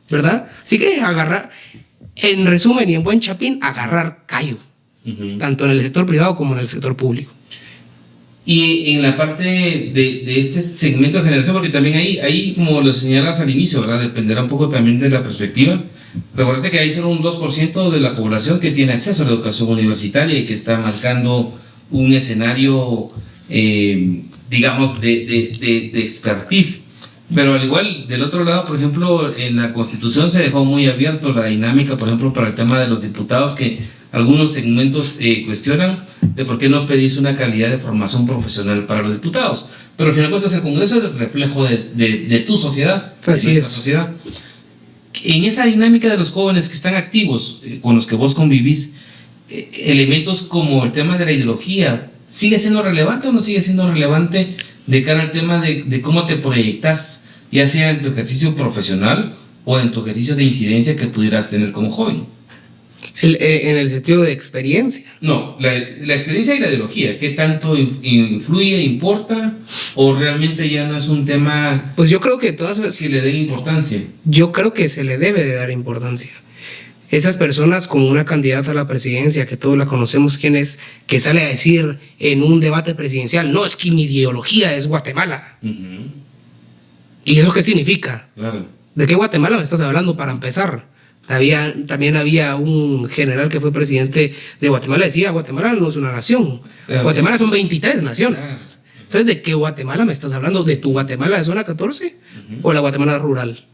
¿verdad? Así que agarrar, en resumen y en buen chapín, agarrar callo, tanto en el sector privado como en el sector público. Y en la parte de este segmento de generación, porque también ahí, como lo señalas al inicio, ¿verdad? Dependerá un poco también de la perspectiva. Recuerda que hay solo un 2% de la población que tiene acceso a la educación universitaria y que está marcando un escenario, digamos, de expertise. Pero al igual, del otro lado, por ejemplo, en la Constitución se dejó muy abierto la dinámica, por ejemplo, para el tema de los diputados, que algunos segmentos cuestionan de por qué no pedís una calidad de formación profesional para los diputados. Pero al final de cuentas el Congreso es el reflejo de tu sociedad, Así de nuestra es. sociedad. En esa dinámica de los jóvenes que están activos, con los que vos convivís, elementos como el tema de la ideología, ¿sigue siendo relevante o no sigue siendo relevante de cara al tema de cómo te proyectas, ya sea en tu ejercicio profesional o en tu ejercicio de incidencia que pudieras tener como joven? En el sentido de experiencia. No, la experiencia y la ideología, ¿qué tanto influye, importa, o realmente ya no es un tema Pues yo creo que todas las, que le den importancia? yo creo que se le debe de dar importancia. Esas personas como una candidata a la presidencia, que todos la conocemos quién es, que sale a decir en un debate presidencial, no, es que mi ideología es Guatemala. ¿Y eso qué significa? Claro. ¿De qué Guatemala me estás hablando para empezar? También había un general que fue presidente de Guatemala, decía, Guatemala no es una nación, Claro. Guatemala son 23 naciones. Entonces, ¿de qué Guatemala me estás hablando? ¿De tu Guatemala de zona 14 o la Guatemala rural?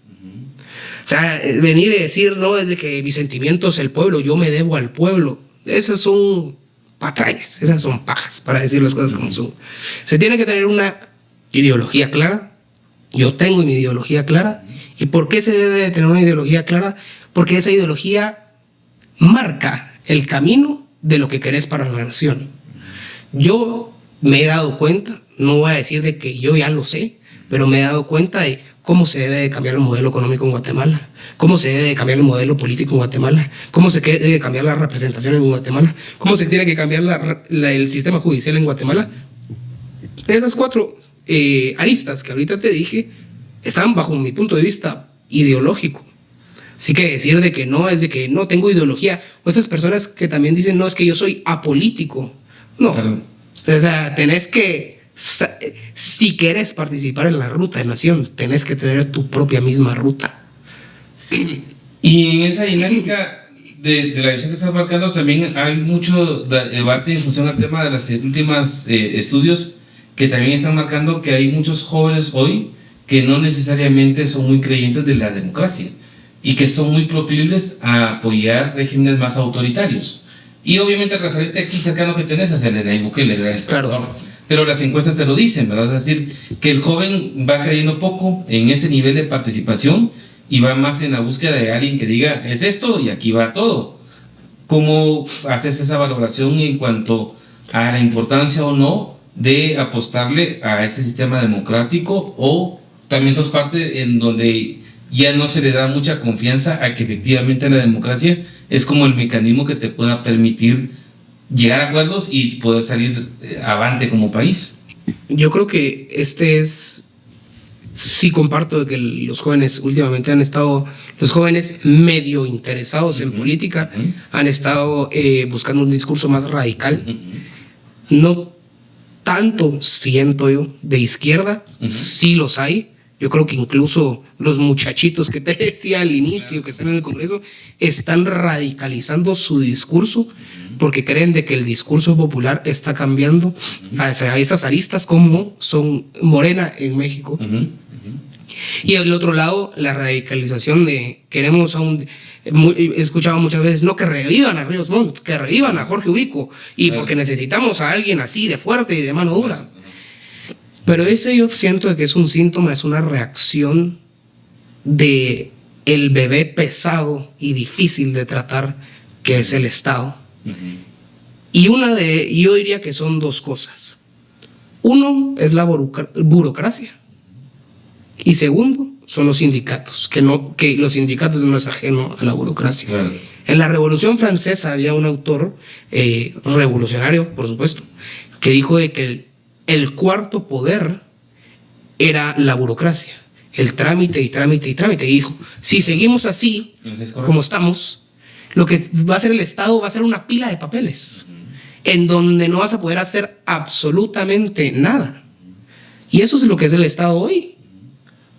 O sea, venir y decir, no, es de que mi sentimiento es el pueblo, yo me debo al pueblo, esas son patrañas, esas son pajas, para decir las cosas como son. Se tiene que tener una ideología clara. Yo tengo mi ideología clara. ¿Y por qué se debe de tener una ideología clara? Porque esa ideología marca el camino de lo que querés para la nación. Yo me he dado cuenta, no voy a decir de que yo ya lo sé, pero me he dado cuenta de cómo se debe de cambiar el modelo económico en Guatemala, cómo se debe de cambiar el modelo político en Guatemala, cómo se debe de cambiar la representación en Guatemala, cómo se tiene que cambiar el sistema judicial en Guatemala. Esas cuatro aristas que ahorita te dije están bajo mi punto de vista ideológico. Así que decir de que no es de que no tengo ideología, o esas personas que también dicen no, es que yo soy apolítico. No, Claro. o sea, tenés que, si quieres participar en la ruta de nación, tenés que tener tu propia misma ruta. Y en esa dinámica de la visión que estás marcando también hay mucho debate en función al tema de los últimos estudios que también están marcando que hay muchos jóvenes hoy que no necesariamente son muy creyentes de la democracia y que son muy proclives a apoyar regímenes más autoritarios. Y obviamente el referente aquí cercano que tenés es el de Nayib Bukele, El Salvador. Claro. Pero las encuestas te lo dicen, ¿verdad? Es decir, que el joven va creyendo poco en ese nivel de participación y va más en la búsqueda de alguien que diga, es esto y aquí va todo. ¿Cómo haces esa valoración en cuanto a la importancia o no de apostarle a ese sistema democrático, o también sos parte en donde ya no se le da mucha confianza a que efectivamente la democracia es como el mecanismo que te pueda permitir llegar a acuerdos y poder salir avante como país? Yo creo que sí comparto de que los jóvenes últimamente los jóvenes medio interesados en política, han estado buscando un discurso más radical. No tanto, siento yo, de izquierda, sí los hay. Yo creo que incluso los muchachitos que te decía al inicio, que están en el Congreso, están radicalizando su discurso porque creen de que el discurso popular está cambiando a esas aristas como son Morena en México. Y al otro lado, la radicalización de queremos he escuchado muchas veces, no, que revivan a Ríos Montt, que revivan a Jorge Ubico, y porque necesitamos a alguien así de fuerte y de mano dura. Pero ese yo siento que es un síntoma, es una reacción de el bebé pesado y difícil de tratar que es el Estado. Y yo diría que son dos cosas. Uno es la burocracia. Y segundo, son los sindicatos, que los sindicatos no es ajeno a la burocracia. Claro. En la Revolución Francesa había un autor revolucionario, por supuesto, que dijo de que el cuarto poder era la burocracia, el trámite y trámite y trámite. Y dijo, si seguimos así, como estamos, lo que va a hacer el Estado va a ser una pila de papeles, en donde no vas a poder hacer absolutamente nada. Y eso es lo que es el Estado hoy.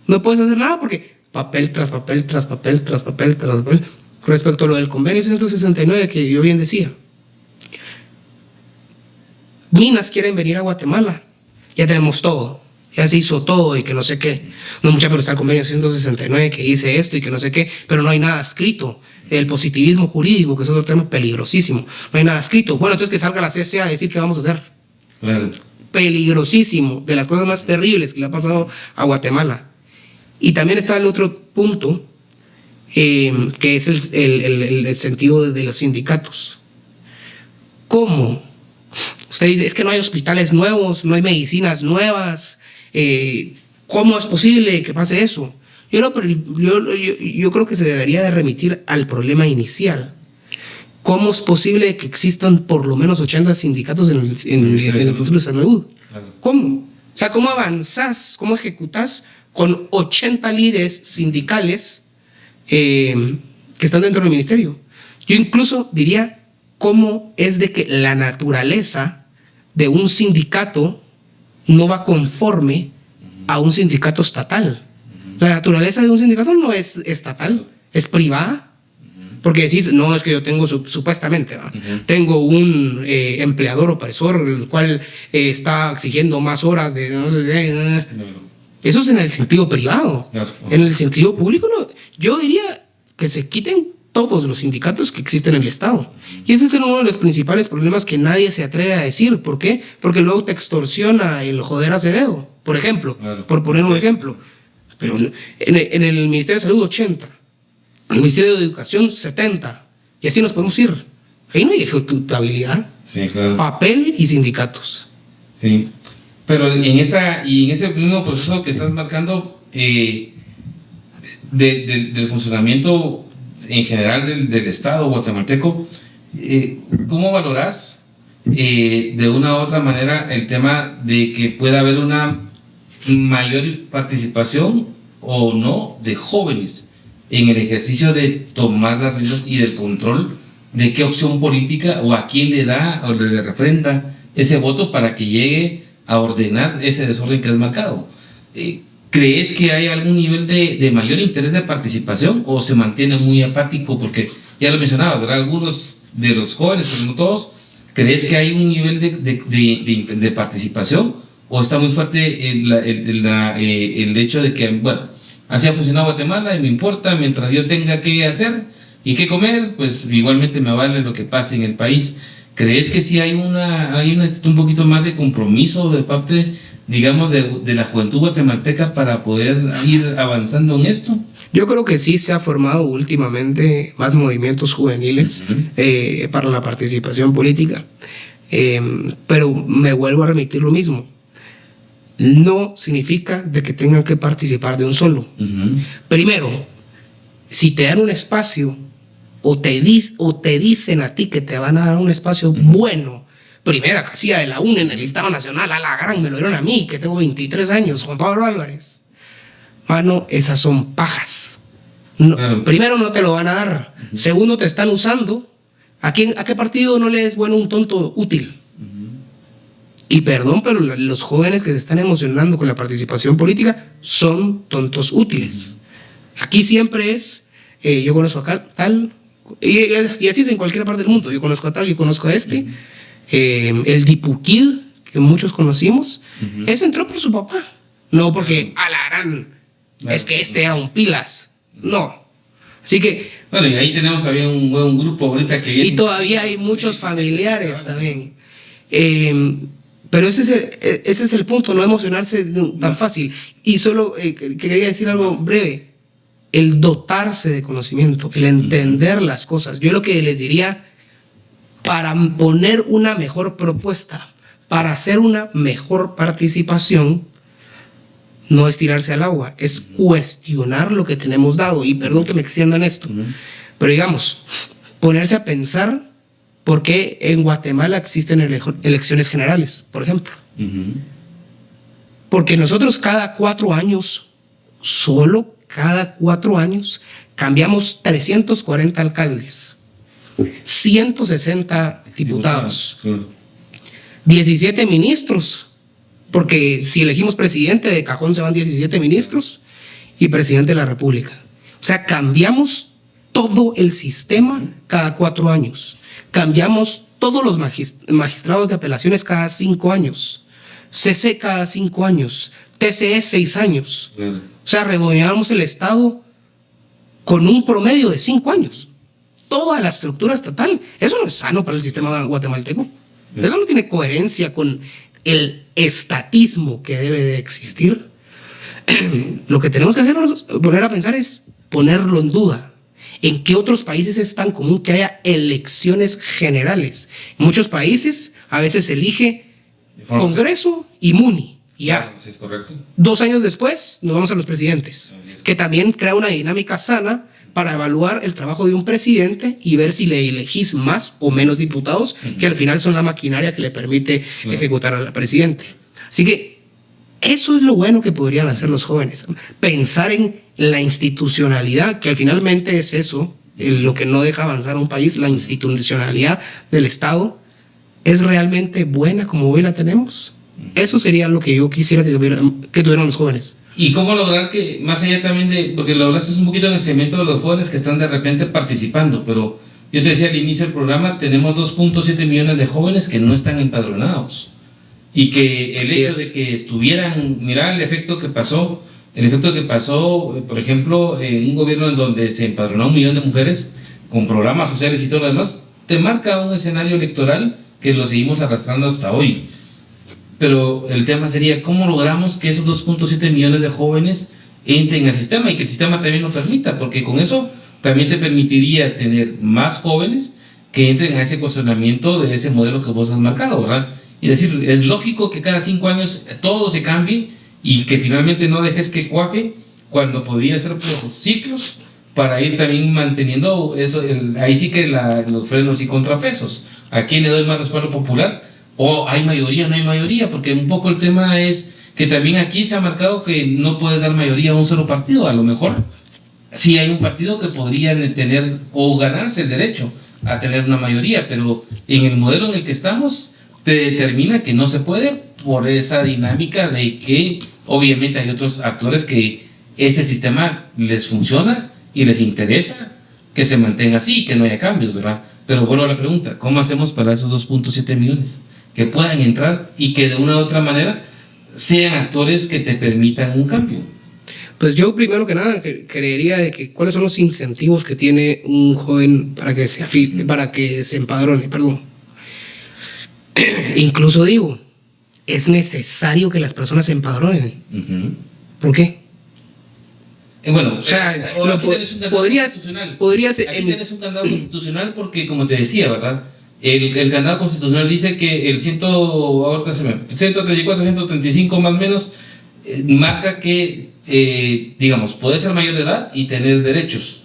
No puedes hacer nada porque papel tras papel, tras papel, tras papel, tras papel. Respecto a lo del convenio 169 que yo bien decía, minas quieren venir a Guatemala, ya tenemos todo, ya se hizo todo y que no sé qué. No mucha, pero está el convenio 169 que dice esto y que no sé qué, pero no hay nada escrito. El positivismo jurídico, que es otro tema peligrosísimo, no hay nada escrito. Bueno, entonces que salga la CCA a decir qué vamos a hacer. Claro. Peligrosísimo, de las cosas más terribles que le ha pasado a Guatemala. Y también está el otro punto, que es el sentido de los sindicatos. ¿Cómo? Usted dice, es que no hay hospitales nuevos, no hay medicinas nuevas. ¿Cómo es posible que pase eso? Yo creo que se debería de remitir al problema inicial. ¿Cómo es posible que existan por lo menos 80 sindicatos en el Ministerio de Salud? Claro. ¿Cómo? O sea, ¿cómo avanzás, cómo ejecutás con 80 líderes sindicales que están dentro del ministerio? Yo incluso diría, ¿cómo es de que la naturaleza de un sindicato no va conforme a un sindicato estatal? La naturaleza de un sindicato no es estatal, es privada. Porque decís, no, es que yo tengo supuestamente, tengo un empleador opresor, el cual está exigiendo más horas de... Eso es en el sentido privado. En el sentido público, no. Yo diría que se quiten todos los sindicatos que existen en el Estado. Y ese es uno de los principales problemas que nadie se atreve a decir. ¿Por qué? Porque luego te extorsiona el joder Acevedo, por ejemplo, por poner un ejemplo. Pero en el Ministerio de Salud 80, en el Ministerio de Educación 70, y así nos podemos ir. Ahí no hay ejecutabilidad. Sí, claro. Papel y sindicatos. Sí. Pero en ese mismo proceso que estás marcando del funcionamiento en general del Estado guatemalteco, ¿cómo valorás de una u otra manera el tema de que pueda haber una mayor participación o no de jóvenes en el ejercicio de tomar las riendas y del control de qué opción política o a quién le da o le refrenda ese voto para que llegue a ordenar ese desorden que has marcado? ¿Crees que hay algún nivel de mayor interés de participación o se mantiene muy apático? Porque ya lo mencionaba, ¿verdad? Algunos de los jóvenes, pero no todos. ¿Crees que hay un nivel de participación o está muy fuerte el hecho de que, bueno, así ha funcionado Guatemala y me importa, mientras yo tenga que hacer y que comer, pues igualmente me vale lo que pase en el país? ¿Crees que sí hay un poquito más de compromiso de parte, digamos, de la juventud guatemalteca para poder ir avanzando en esto? Yo creo que sí se ha formado últimamente más movimientos juveniles para la participación política, pero me vuelvo a remitir lo mismo. No significa de que tengan que participar de un solo. Primero, si te dan un espacio o te dicen a ti que te van a dar un espacio bueno, primera casilla de la UNE en el listado nacional, a la gran, me lo dieron a mí, que tengo 23 años, Juan Pablo Álvarez. Mano, esas son pajas. No, claro. Primero, no te lo van a dar. Segundo, te están usando. ¿A qué partido no le es bueno un tonto útil? Y perdón, pero los jóvenes que se están emocionando con la participación política son tontos útiles. Aquí siempre es, yo conozco a tal, y así es en cualquier parte del mundo. Yo conozco a tal, yo conozco a este. El Dipuquid, que muchos conocimos, ese entró por su papá. No porque a la gran, es que este era un pilas. No. Así que... Bueno, y ahí tenemos todavía un buen grupo ahorita que viene. Y todavía hay muchos familiares también. Pero ese es el punto, no emocionarse tan fácil. Y solo quería decir algo breve. El dotarse de conocimiento, el entender las cosas. Yo lo que les diría, para poner una mejor propuesta, para hacer una mejor participación, no es tirarse al agua, es cuestionar lo que tenemos dado. Y perdón que me extienda en esto, pero digamos, ponerse a pensar por qué en Guatemala existen elecciones generales, por ejemplo. Porque nosotros cada 4 años, solo cada 4 años, cambiamos 340 alcaldes, 160 diputados, 17 ministros, porque si elegimos presidente, de cajón se van 17 ministros, y presidente de la República. O sea, cambiamos todo el sistema cada 4 años. Cambiamos todos los magistrados de apelaciones cada 5 años. CC cada 5 años. TCE 6 años. O sea, remodelamos el Estado con un promedio de 5 años. Toda la estructura estatal. Eso no es sano para el sistema guatemalteco. Eso no tiene coherencia con el estatismo que debe de existir. Lo que tenemos que hacer, poner a pensar, es ponerlo en duda. ¿En qué otros países es tan común que haya elecciones generales? En muchos países a veces se elige Congreso y MUNI. Y ya, sí, es correcto. 2 años después nos vamos a los presidentes, que también crea una dinámica sana para evaluar el trabajo de un presidente y ver si le elegís más o menos diputados, que al final son la maquinaria que le permite ejecutar al presidente. Así que eso es lo bueno que podrían hacer los jóvenes, pensar en la institucionalidad, que al finalmente es eso, lo que no deja avanzar a un país. La institucionalidad del Estado es realmente buena como hoy la tenemos. Eso sería lo que yo quisiera que tuvieran los jóvenes. ¿Y cómo lograr que, más allá también de, porque lo hablaste un poquito en el segmento de los jóvenes que están de repente participando, pero yo te decía al inicio del programa, tenemos 2.7 millones de jóvenes que no están empadronados, y que el hecho de que estuvieran, mira el efecto que pasó, por ejemplo, en un gobierno en donde se empadronó 1 millón de mujeres con programas sociales y todo lo demás, te marca un escenario electoral que lo seguimos arrastrando hasta hoy. Pero el tema sería cómo logramos que esos 2.7 millones de jóvenes entren al sistema y que el sistema también lo permita, porque con eso también te permitiría tener más jóvenes que entren a ese cuestionamiento de ese modelo que vos has marcado, ¿verdad? Y decir, es lógico que cada 5 años todo se cambie y que finalmente no dejes que cuaje, cuando podría ser por ciclos, para ir también manteniendo eso, ahí sí que los frenos y contrapesos. ¿A quién le doy más respaldo popular? ¿O hay mayoría, no hay mayoría? Porque un poco el tema es que también aquí se ha marcado que no puedes dar mayoría a un solo partido. A lo mejor sí hay un partido que podría tener o ganarse el derecho a tener una mayoría, pero en el modelo en el que estamos te determina que no se puede, por esa dinámica de que obviamente hay otros actores que este sistema les funciona y les interesa que se mantenga así y que no haya cambios, ¿verdad? Pero vuelvo a la pregunta, ¿cómo hacemos para esos 2.7 millones que puedan entrar y que de una u otra manera sean actores que te permitan un cambio? Pues yo primero que nada creería de que cuáles son los incentivos que tiene un joven para que se afile, para que se empadrone, perdón. Incluso digo, es necesario que las personas se empadronen. ¿Por qué? Bueno, o sea, podrías tienes un candado constitucional porque, como te decía, ¿verdad? El candado constitucional dice que el 134, 135 más o menos, marca que, digamos, puedes ser mayor de edad y tener derechos,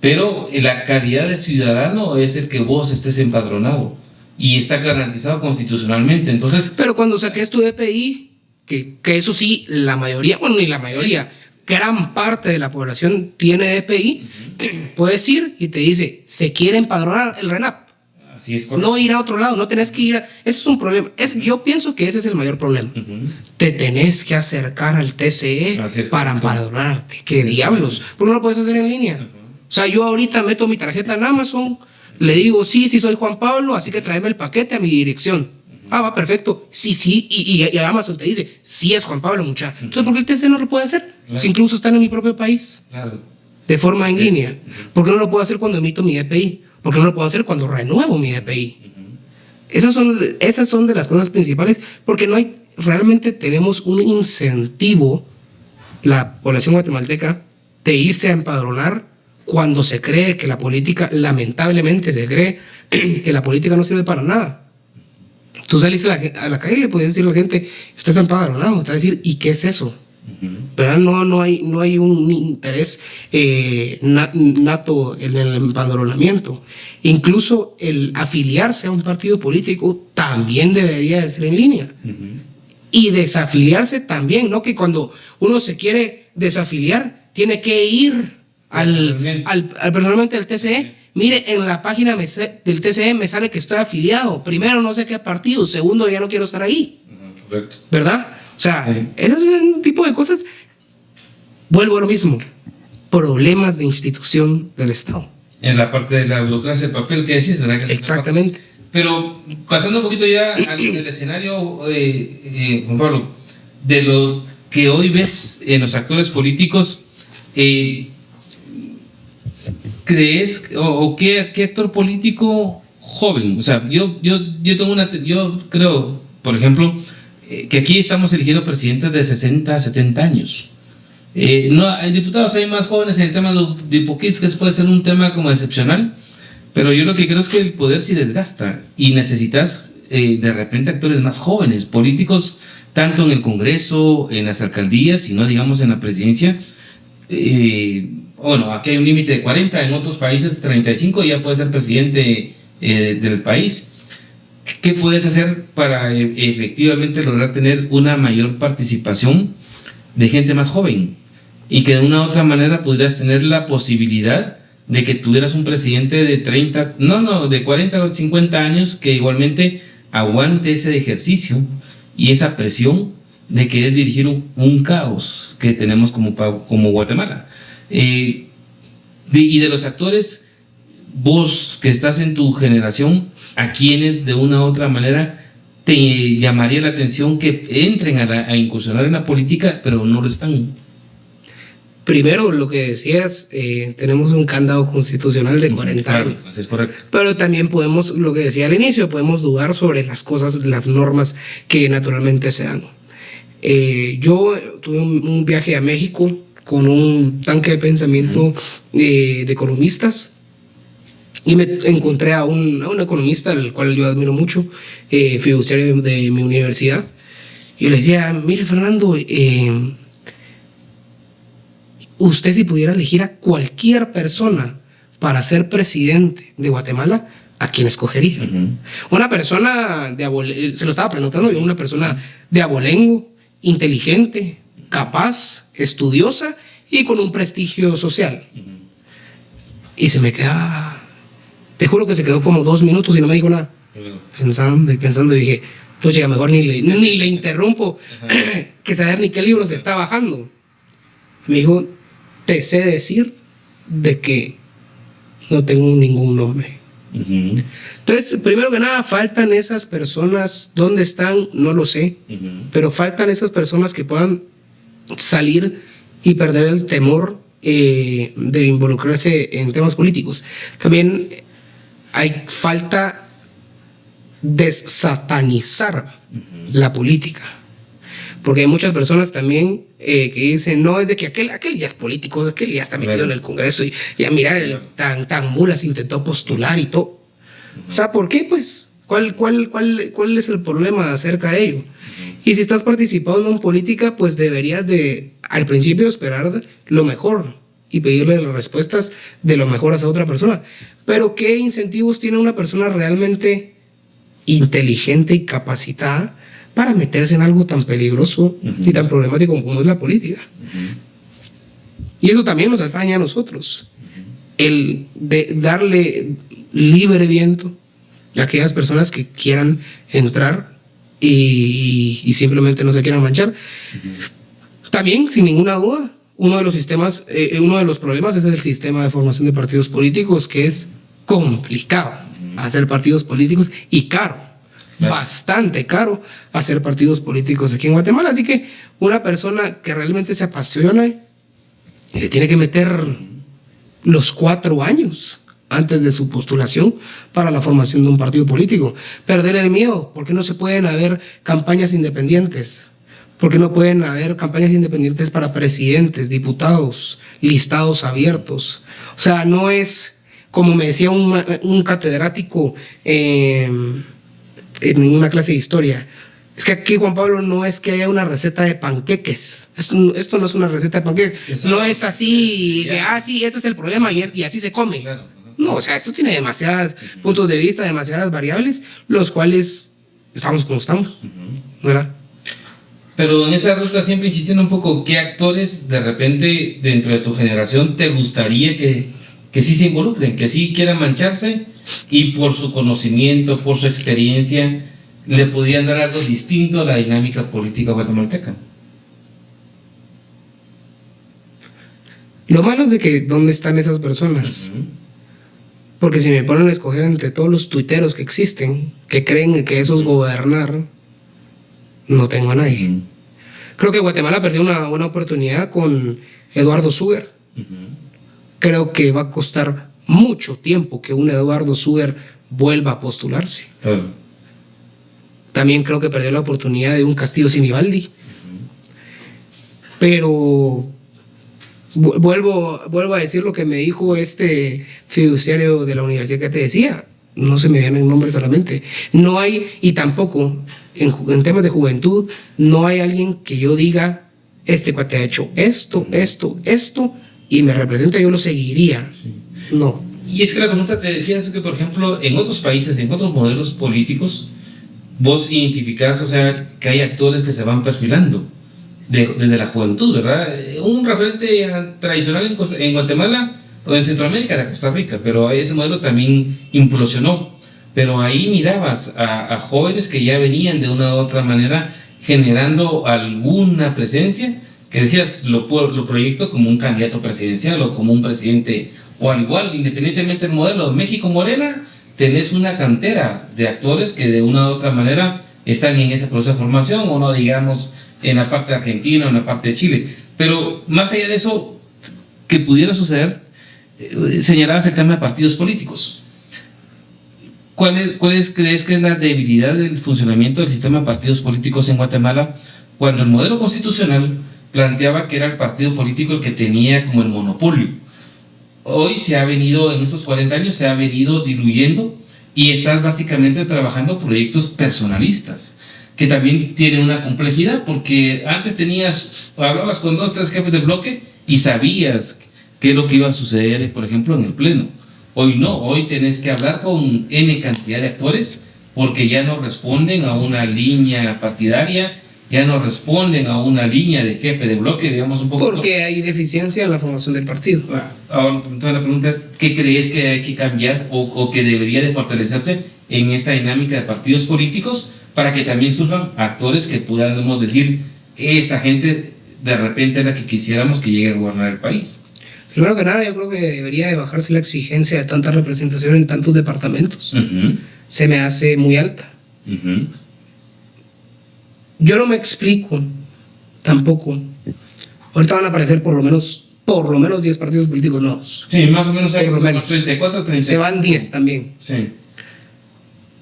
pero la calidad de ciudadano es el que vos estés empadronado y está garantizado constitucionalmente. Entonces, pero cuando saques tu DPI, que eso sí, la mayoría, bueno, ni la mayoría, gran parte de la población tiene DPI, puedes ir y te dice, se quiere empadronar el RENAP. Así es, correcto. No ir a otro lado, no tenés que ir a... Ese es un problema. Yo pienso que ese es el mayor problema. Te tenés que acercar al TCE para empadronarte. ¿Qué diablos? ¿Por qué no lo puedes hacer en línea? O sea, yo ahorita meto mi tarjeta en Amazon, le digo, sí, soy Juan Pablo, así que tráeme el paquete a mi dirección. Ah, va, perfecto. Sí, y Amazon te dice, sí es Juan Pablo, muchacho. Entonces, ¿por qué el TCE no lo puede hacer? Claro. Si incluso están en mi propio país. Claro. De forma en línea. ¿Por qué no lo puedo hacer cuando emito mi DPI? ¿Por qué no lo puedo hacer cuando renuevo mi DPI? Esas son de las cosas principales, porque realmente tenemos un incentivo, la población guatemalteca, de irse a empadronar cuando se cree que la política, lamentablemente se cree que la política no sirve para nada. Tú salís a la calle y le puedes decir a la gente, usted está empadronado, te va a decir, ¿y qué es eso? Pero no hay un interés nato en el empadronamiento. Incluso el afiliarse a un partido político también debería de ser en línea. y desafiliarse también, no que cuando uno se quiere desafiliar tiene que ir personalmente al TCE. Mire, en la página del TCE me sale que estoy afiliado. Primero, no sé qué partido. Segundo, ya no quiero estar ahí. Correcto. ¿Verdad? O sea, ese es un tipo de cosas. Vuelvo a lo mismo. Problemas de institución del Estado. En la parte de la burocracia, el papel que decís, ¿verdad? Exactamente. Pero pasando un poquito ya al escenario, Juan Pablo, de lo que hoy ves en los actores políticos, ¿crees o qué actor político joven? O sea, yo creo, por ejemplo, que aquí estamos eligiendo presidentes de 60, 70 años. No, hay diputados, hay más jóvenes en el tema de los dipoquits, que puede ser un tema como excepcional, pero yo lo que creo es que el poder sí desgasta y necesitas de repente actores más jóvenes, políticos, tanto en el Congreso, en las alcaldías y no digamos en la presidencia. Bueno, aquí hay un límite de 40, en otros países 35 y ya puedes ser presidente del país. ¿Qué puedes hacer para efectivamente lograr tener una mayor participación de gente más joven? Y que de una u otra manera pudieras tener la posibilidad de que tuvieras un presidente de 40 o 50 años que igualmente aguante ese ejercicio y esa presión de que es dirigir un caos que tenemos como Guatemala. Y de los actores, vos que estás en tu generación, ¿a quienes de una u otra manera te llamaría la atención que entren a incursionar en la política, pero no lo están? Primero, lo que decías, tenemos un candado constitucional de 40 años. Es correcto. Pero también podemos, lo que decía al inicio, podemos dudar sobre las cosas, las normas que naturalmente se dan. Yo tuve un viaje a México con un tanque de pensamiento de economistas y me encontré a un economista, al cual yo admiro mucho, fiduciario de mi universidad. Y le decía, mire Fernando, usted si pudiera elegir a cualquier persona para ser presidente de Guatemala, ¿a quién escogería? Una persona de Abolengo, se lo estaba preguntando yo, una persona de Abolengo, inteligente, capaz, estudiosa y con un prestigio social. Y se me quedaba, te juro que se quedó como 2 minutos y no me dijo nada. Pensando y dije, pues ya mejor ni le interrumpo, que saber ni qué libro se está bajando. Me dijo, te sé decir de que no tengo ningún nombre. Entonces, primero que nada, faltan esas personas. ¿Dónde están? No lo sé. Pero faltan esas personas que puedan salir y perder el temor de involucrarse en temas políticos. También hay falta desatanizar la política. Porque hay muchas personas también que dicen, no, es de que aquel ya es político, aquel ya está metido en el Congreso y ya mira, tan mulas intentó postular y todo. O sea, ¿por qué? Pues, ¿cuál es el problema acerca de ello? Y si estás participando en política, pues deberías al principio esperar lo mejor y pedirle las respuestas de lo mejor a esa otra persona. Pero ¿qué incentivos tiene una persona realmente inteligente y capacitada para meterse en algo tan peligroso y tan problemático como es la política? Y eso también nos atañe a nosotros. El de darle libre viento a aquellas personas que quieran entrar y simplemente no se quieran manchar. También, sin ninguna duda, uno de los problemas es el sistema de formación de partidos políticos, que es complicado hacer partidos políticos y caro. Bastante caro hacer partidos políticos aquí en Guatemala. Así que una persona que realmente se apasiona le tiene que meter los 4 años antes de su postulación para la formación de un partido político. Perder el miedo. ¿Por qué no se pueden haber campañas independientes? ¿Por qué no pueden haber campañas independientes para presidentes, diputados, listados abiertos? O sea, no es, como me decía un catedrático en una clase de historia, es que aquí, Juan Pablo, no es que haya una receta de panqueques. Esto no es una receta de panqueques. No es así, que, sí, este es el problema y así se come. No, o sea, esto tiene demasiados puntos de vista, demasiadas variables, los cuales estamos como estamos, ¿verdad? Pero en esa ruta siempre insisten un poco, ¿qué actores de repente dentro de tu generación te gustaría que sí se involucren, que sí quieran mancharse y por su conocimiento, por su experiencia, le podrían dar algo distinto a la dinámica política guatemalteca? Lo malo es de que ¿dónde están esas personas? Porque si me ponen a escoger entre todos los tuiteros que existen, que creen que eso es gobernar, no tengo a nadie. Creo que Guatemala perdió una buena oportunidad con Eduardo Suger. Creo que va a costar mucho tiempo que un Eduardo Suger vuelva a postularse. También creo que perdió la oportunidad de un Castillo Sinibaldi. Pero vuelvo a decir lo que me dijo este fiduciario de la universidad que te decía. No se me vienen nombres a la mente. No hay, y tampoco en temas de juventud, no hay alguien que yo diga, este cuate ha hecho esto, y me representa, yo lo seguiría. Sí. No. Y es que la pregunta te decía eso, que por ejemplo, en otros países, en otros modelos políticos, vos identificás, o sea, que hay actores que se van perfilando desde la juventud, ¿verdad? Un referente tradicional en Guatemala o en Centroamérica era Costa Rica, pero ese modelo también implosionó. Pero ahí mirabas a jóvenes que ya venían de una u otra manera generando alguna presencia, que decías, lo proyecto como un candidato presidencial o como un presidente, o al igual, independientemente del modelo, México Morena, tenés una cantera de actores que de una u otra manera están en ese proceso de formación, o no digamos en la parte de Argentina o en la parte de Chile. Pero más allá de eso, que pudiera suceder, señalabas el tema de partidos políticos. ¿Cuál crees que es la debilidad del funcionamiento del sistema de partidos políticos en Guatemala cuando el modelo constitucional planteaba que era el partido político el que tenía como el monopolio? Hoy en estos 40 años se ha venido diluyendo y estás básicamente trabajando proyectos personalistas, que también tienen una complejidad, porque antes hablabas con 2, 3 jefes de bloque y sabías qué es lo que iba a suceder, por ejemplo, en el pleno. Hoy no, hoy tenés que hablar con N cantidad de actores porque ya no responden a una línea partidaria, ya no responden a una línea de jefe de bloque, digamos un poco. Porque hay deficiencia en la formación del partido. Ahora, entonces la pregunta es, ¿qué crees que hay que cambiar o que debería de fortalecerse en esta dinámica de partidos políticos para que también surjan actores que podamos decir, esta gente de repente es la que quisiéramos que llegue a gobernar el país? Primero que nada, yo creo que debería de bajarse la exigencia de tanta representación en tantos departamentos. Se me hace muy alta. Yo no me explico tampoco. Ahorita van a aparecer por lo menos 10 partidos políticos nuevos. Sí, más o menos hay por lo menos 34, 30. Se van 10 también. Sí.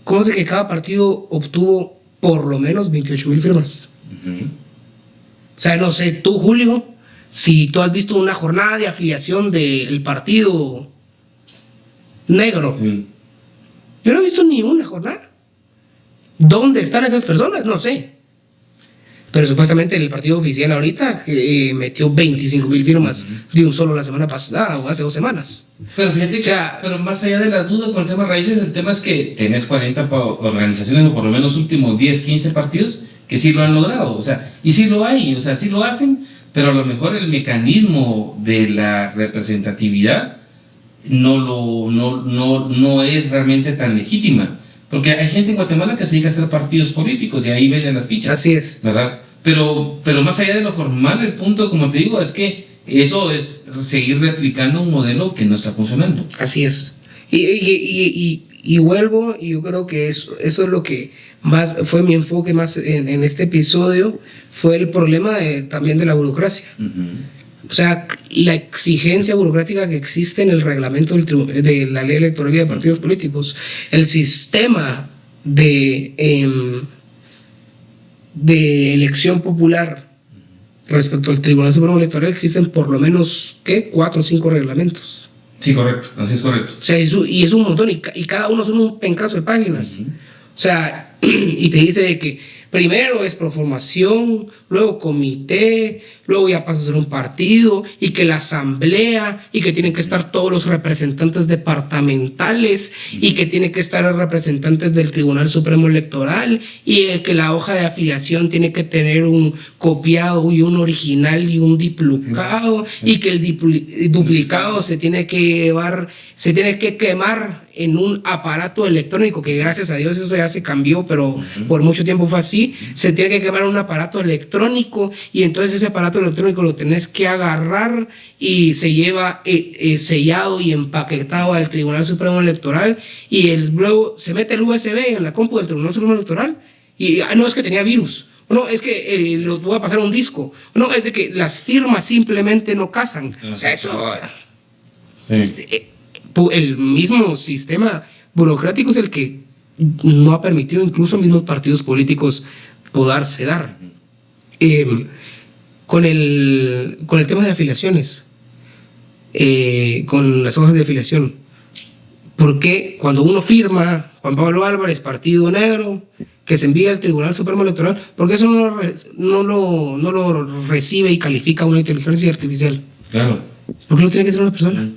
¿Cómo es de que cada partido obtuvo por lo menos 28,000 firmas? O sea, no sé, tú, Julio, si tú has visto una jornada de afiliación del partido negro. Sí. Yo no he visto ni una jornada. ¿Dónde están esas personas? No sé. Pero supuestamente el partido oficial ahorita metió 25,000 firmas de un solo la semana pasada o hace 2 semanas. Pero fíjate pero más allá de la duda con el tema raíces, el tema es que tenés 40 organizaciones o por lo menos últimos 10, 15 partidos que sí lo han logrado. O sea, y sí lo hay, o sea, sí lo hacen, pero a lo mejor el mecanismo de la representatividad no es realmente tan legítima. Porque hay gente en Guatemala que se dedica a hacer partidos políticos y ahí ven las fichas. Así es. ¿Verdad? Pero más allá de lo formal, el punto, como te digo, es que eso es seguir replicando un modelo que no está funcionando. Así es. Y vuelvo, y yo creo que eso es lo que más fue mi enfoque más en este episodio, fue el problema también de la burocracia. O sea, la exigencia burocrática que existe en el reglamento de la ley electoral y de partidos políticos, el sistema de elección popular respecto al Tribunal Supremo Electoral, existen por lo menos, 4 o 5 reglamentos. Sí, correcto, así es correcto. O sea, y es un montón, y cada uno son un pencazo de páginas. O sea, y te dice de que primero es proformación, luego comité, luego ya pasa a ser un partido, y que la asamblea, y que tienen que estar todos los representantes departamentales, y que tienen que estar los representantes del Tribunal Supremo Electoral, y que la hoja de afiliación tiene que tener un copiado y un original y un duplicado, y que el duplicado se tiene que quemar en un aparato electrónico, que gracias a Dios eso ya se cambió, pero por mucho tiempo fue así. Se tiene que quemar en un aparato electrónico, y entonces ese aparato electrónico lo tenés que agarrar y se lleva sellado y empaquetado al Tribunal Supremo Electoral, y luego se mete el USB en la compu del Tribunal Supremo Electoral, y no es que tenía virus, no, es que lo voy a pasar a un disco, no, es de que las firmas simplemente no casan. O sea, eso... Sí. El mismo sistema burocrático es el que no ha permitido incluso a mismos partidos políticos poderse dar. Con el tema de afiliaciones, con las hojas de afiliación, ¿por qué cuando uno firma Juan Pablo Álvarez, Partido Negro, que se envía al Tribunal Supremo Electoral, por qué eso no lo recibe y califica una inteligencia artificial? Claro. ¿Por qué lo tiene que ser una persona?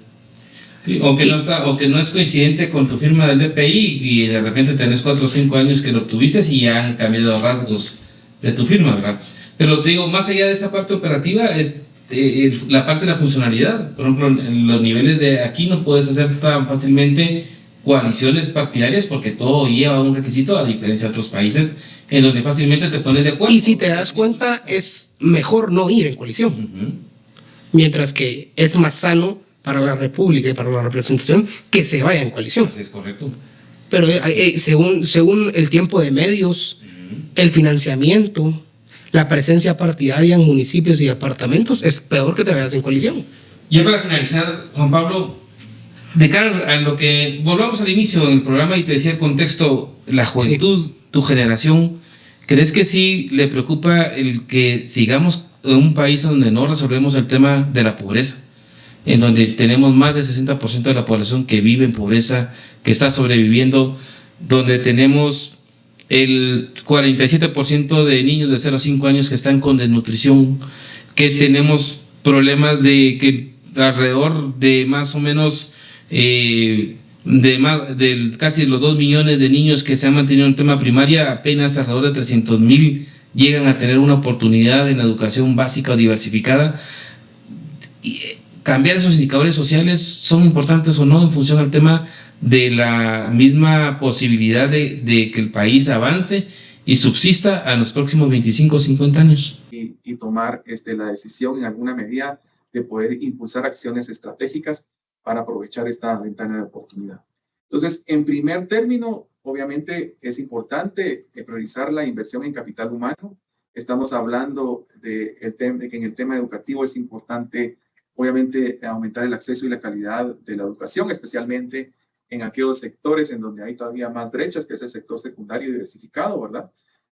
Sí, o que no es coincidente con tu firma del DPI y de repente tenés 4 o 5 años que lo obtuviste y ya han cambiado rasgos de tu firma, ¿verdad? Pero te digo, más allá de esa parte operativa, es la parte de la funcionalidad. Por ejemplo, en los niveles de aquí no puedes hacer tan fácilmente coaliciones partidarias porque todo lleva un requisito, a diferencia de otros países en donde fácilmente te pones de acuerdo. Y si te das cuenta, es mejor no ir en coalición. Mientras que es más sano para la República y para la representación que se vaya en coalición. Así es correcto. Pero según el tiempo de medios, el financiamiento, la presencia partidaria en municipios y departamentos, es peor que te vayas en coalición. Y para finalizar, Juan Pablo, de cara a lo que volvamos al inicio del programa y te decía el contexto, la juventud, tu generación, ¿crees que sí le preocupa el que sigamos en un país donde no resolvemos el tema de la pobreza? En donde tenemos más del 60% de la población que vive en pobreza, que está sobreviviendo, donde tenemos el 47% de niños de 0 a 5 años que están con desnutrición, que tenemos problemas de que alrededor de más o menos de casi los 2 millones de niños que se han mantenido en tema primaria, apenas alrededor de 300,000 llegan a tener una oportunidad en la educación básica o diversificada. Cambiar esos indicadores sociales son importantes o no en función al tema de la misma posibilidad de que el país avance y subsista a los próximos 25 o 50 años. Y tomar la decisión en alguna medida de poder impulsar acciones estratégicas para aprovechar esta ventana de oportunidad. Entonces, en primer término, obviamente es importante priorizar la inversión en capital humano. Estamos hablando de que en el tema educativo es importante, obviamente, aumentar el acceso y la calidad de la educación, especialmente en aquellos sectores en donde hay todavía más brechas, que es el sector secundario diversificado, ¿verdad?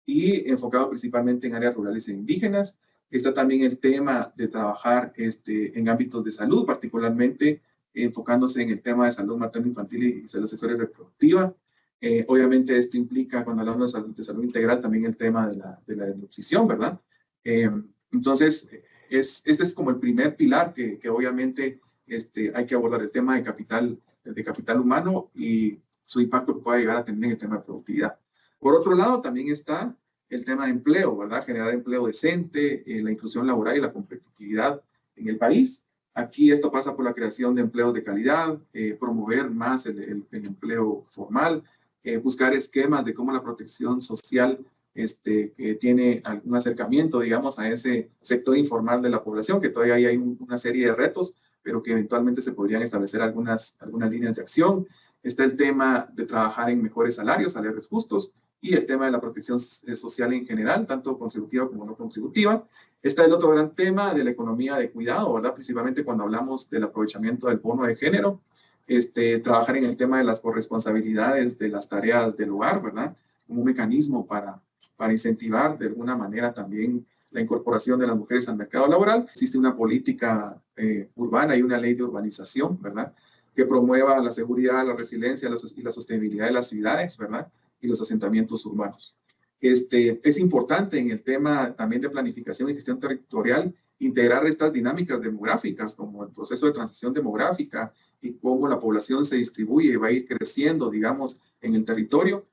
Y enfocado principalmente en áreas rurales e indígenas. Está también el tema de trabajar en ámbitos de salud, particularmente enfocándose en el tema de salud materno-infantil y salud sexual y reproductiva. Obviamente esto implica, cuando hablamos de salud integral, también el tema de la nutrición, ¿verdad? Entonces, este es como el primer pilar que obviamente hay que abordar, el tema de capital humano y su impacto que pueda llegar a tener en el tema de productividad. Por otro lado, también está el tema de empleo, ¿verdad? Generar empleo decente, la inclusión laboral y la competitividad en el país. Aquí esto pasa por la creación de empleos de calidad, promover más el empleo formal, buscar esquemas de cómo la protección social tiene algún acercamiento, digamos, a ese sector informal de la población, que todavía hay una serie de retos, pero que eventualmente se podrían establecer algunas líneas de acción. Está el tema de trabajar en mejores salarios justos, y el tema de la protección social en general, tanto contributiva como no contributiva. Está el otro gran tema de la economía de cuidado, ¿verdad? Principalmente cuando hablamos del aprovechamiento del bono de género, trabajar en el tema de las corresponsabilidades de las tareas del hogar, ¿verdad? Como un mecanismo para incentivar de alguna manera también la incorporación de las mujeres al mercado laboral. Existe una política urbana y una ley de urbanización, ¿verdad?, que promueva la seguridad, la resiliencia y la sostenibilidad de las ciudades, ¿verdad?, y los asentamientos urbanos. Es importante en el tema también de planificación y gestión territorial integrar estas dinámicas demográficas, como el proceso de transición demográfica y cómo la población se distribuye y va a ir creciendo, digamos, en el territorio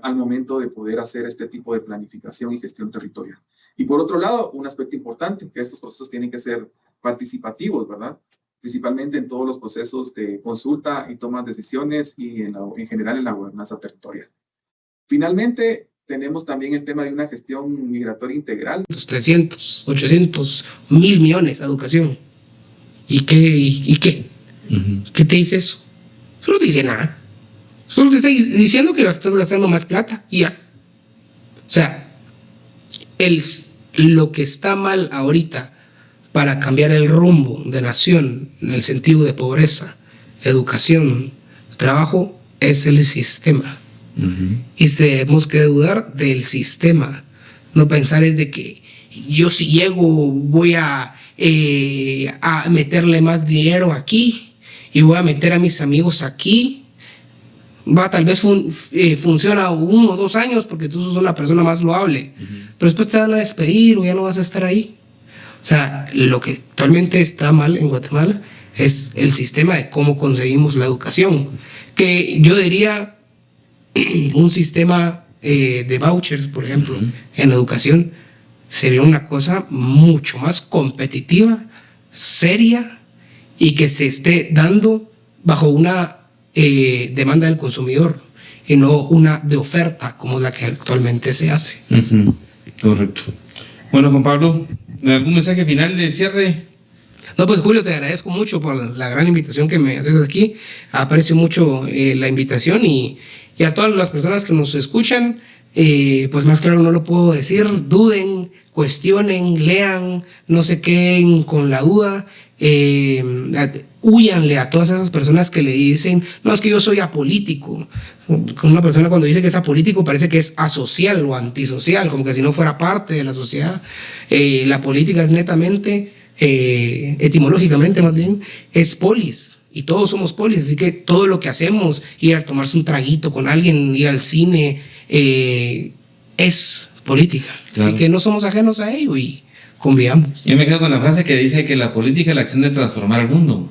al momento de poder hacer este tipo de planificación y gestión territorial. Y por otro lado, un aspecto importante, que estos procesos tienen que ser participativos, ¿verdad? Principalmente en todos los procesos de consulta y toma de decisiones y en general en la gobernanza territorial. Finalmente, tenemos también el tema de una gestión migratoria integral. 300, 800, 1.000 millones a educación. ¿Y qué? ¿Qué te dice eso? Eso no te dice nada. Solo te está diciendo que estás gastando más plata y ya. O sea, lo que está mal ahorita para cambiar el rumbo de nación en el sentido de pobreza, educación, trabajo, es el sistema. Y tenemos que dudar del sistema. No pensar es de que yo si llego voy a meterle más dinero aquí y voy a meter a mis amigos aquí. Tal vez funciona 1 o 2 años porque tú sos una persona más loable, pero después te van a despedir o ya no vas a estar ahí. O sea, lo que actualmente está mal en Guatemala es el sistema de cómo conseguimos la educación, que yo diría un sistema de vouchers, por ejemplo, en educación sería una cosa mucho más competitiva, seria y que se esté dando bajo una demanda del consumidor y no una de oferta como la que actualmente se hace. Correcto. Bueno, Juan Pablo, ¿algún mensaje final de cierre? No, pues Julio, te agradezco mucho por la gran invitación que me haces aquí. Aprecio mucho la invitación y a todas las personas que nos escuchan, pues más claro no lo puedo decir, duden, cuestionen, lean, no se queden con la duda, húyanle a todas esas personas que le dicen, no, es que yo soy apolítico. Una persona cuando dice que es apolítico parece que es asocial o antisocial, como que si no fuera parte de la sociedad. La política es netamente, etimológicamente más bien, es polis. Y todos somos polis, así que todo lo que hacemos, ir a tomarse un traguito con alguien, ir al cine, es política. Claro. Así que no somos ajenos a ello y convivamos. Yo me quedo con la frase que dice que la política es la acción de transformar el mundo.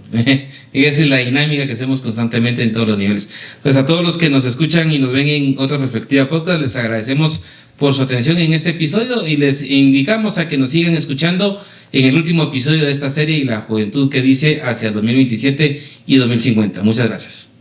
Y esa es la dinámica que hacemos constantemente en todos los niveles. Pues a todos los que nos escuchan y nos ven en Otra Perspectiva Podcast, les agradecemos por su atención en este episodio y les indicamos a que nos sigan escuchando en el último episodio de esta serie y la juventud que dice hacia el 2027 y 2050. Muchas gracias.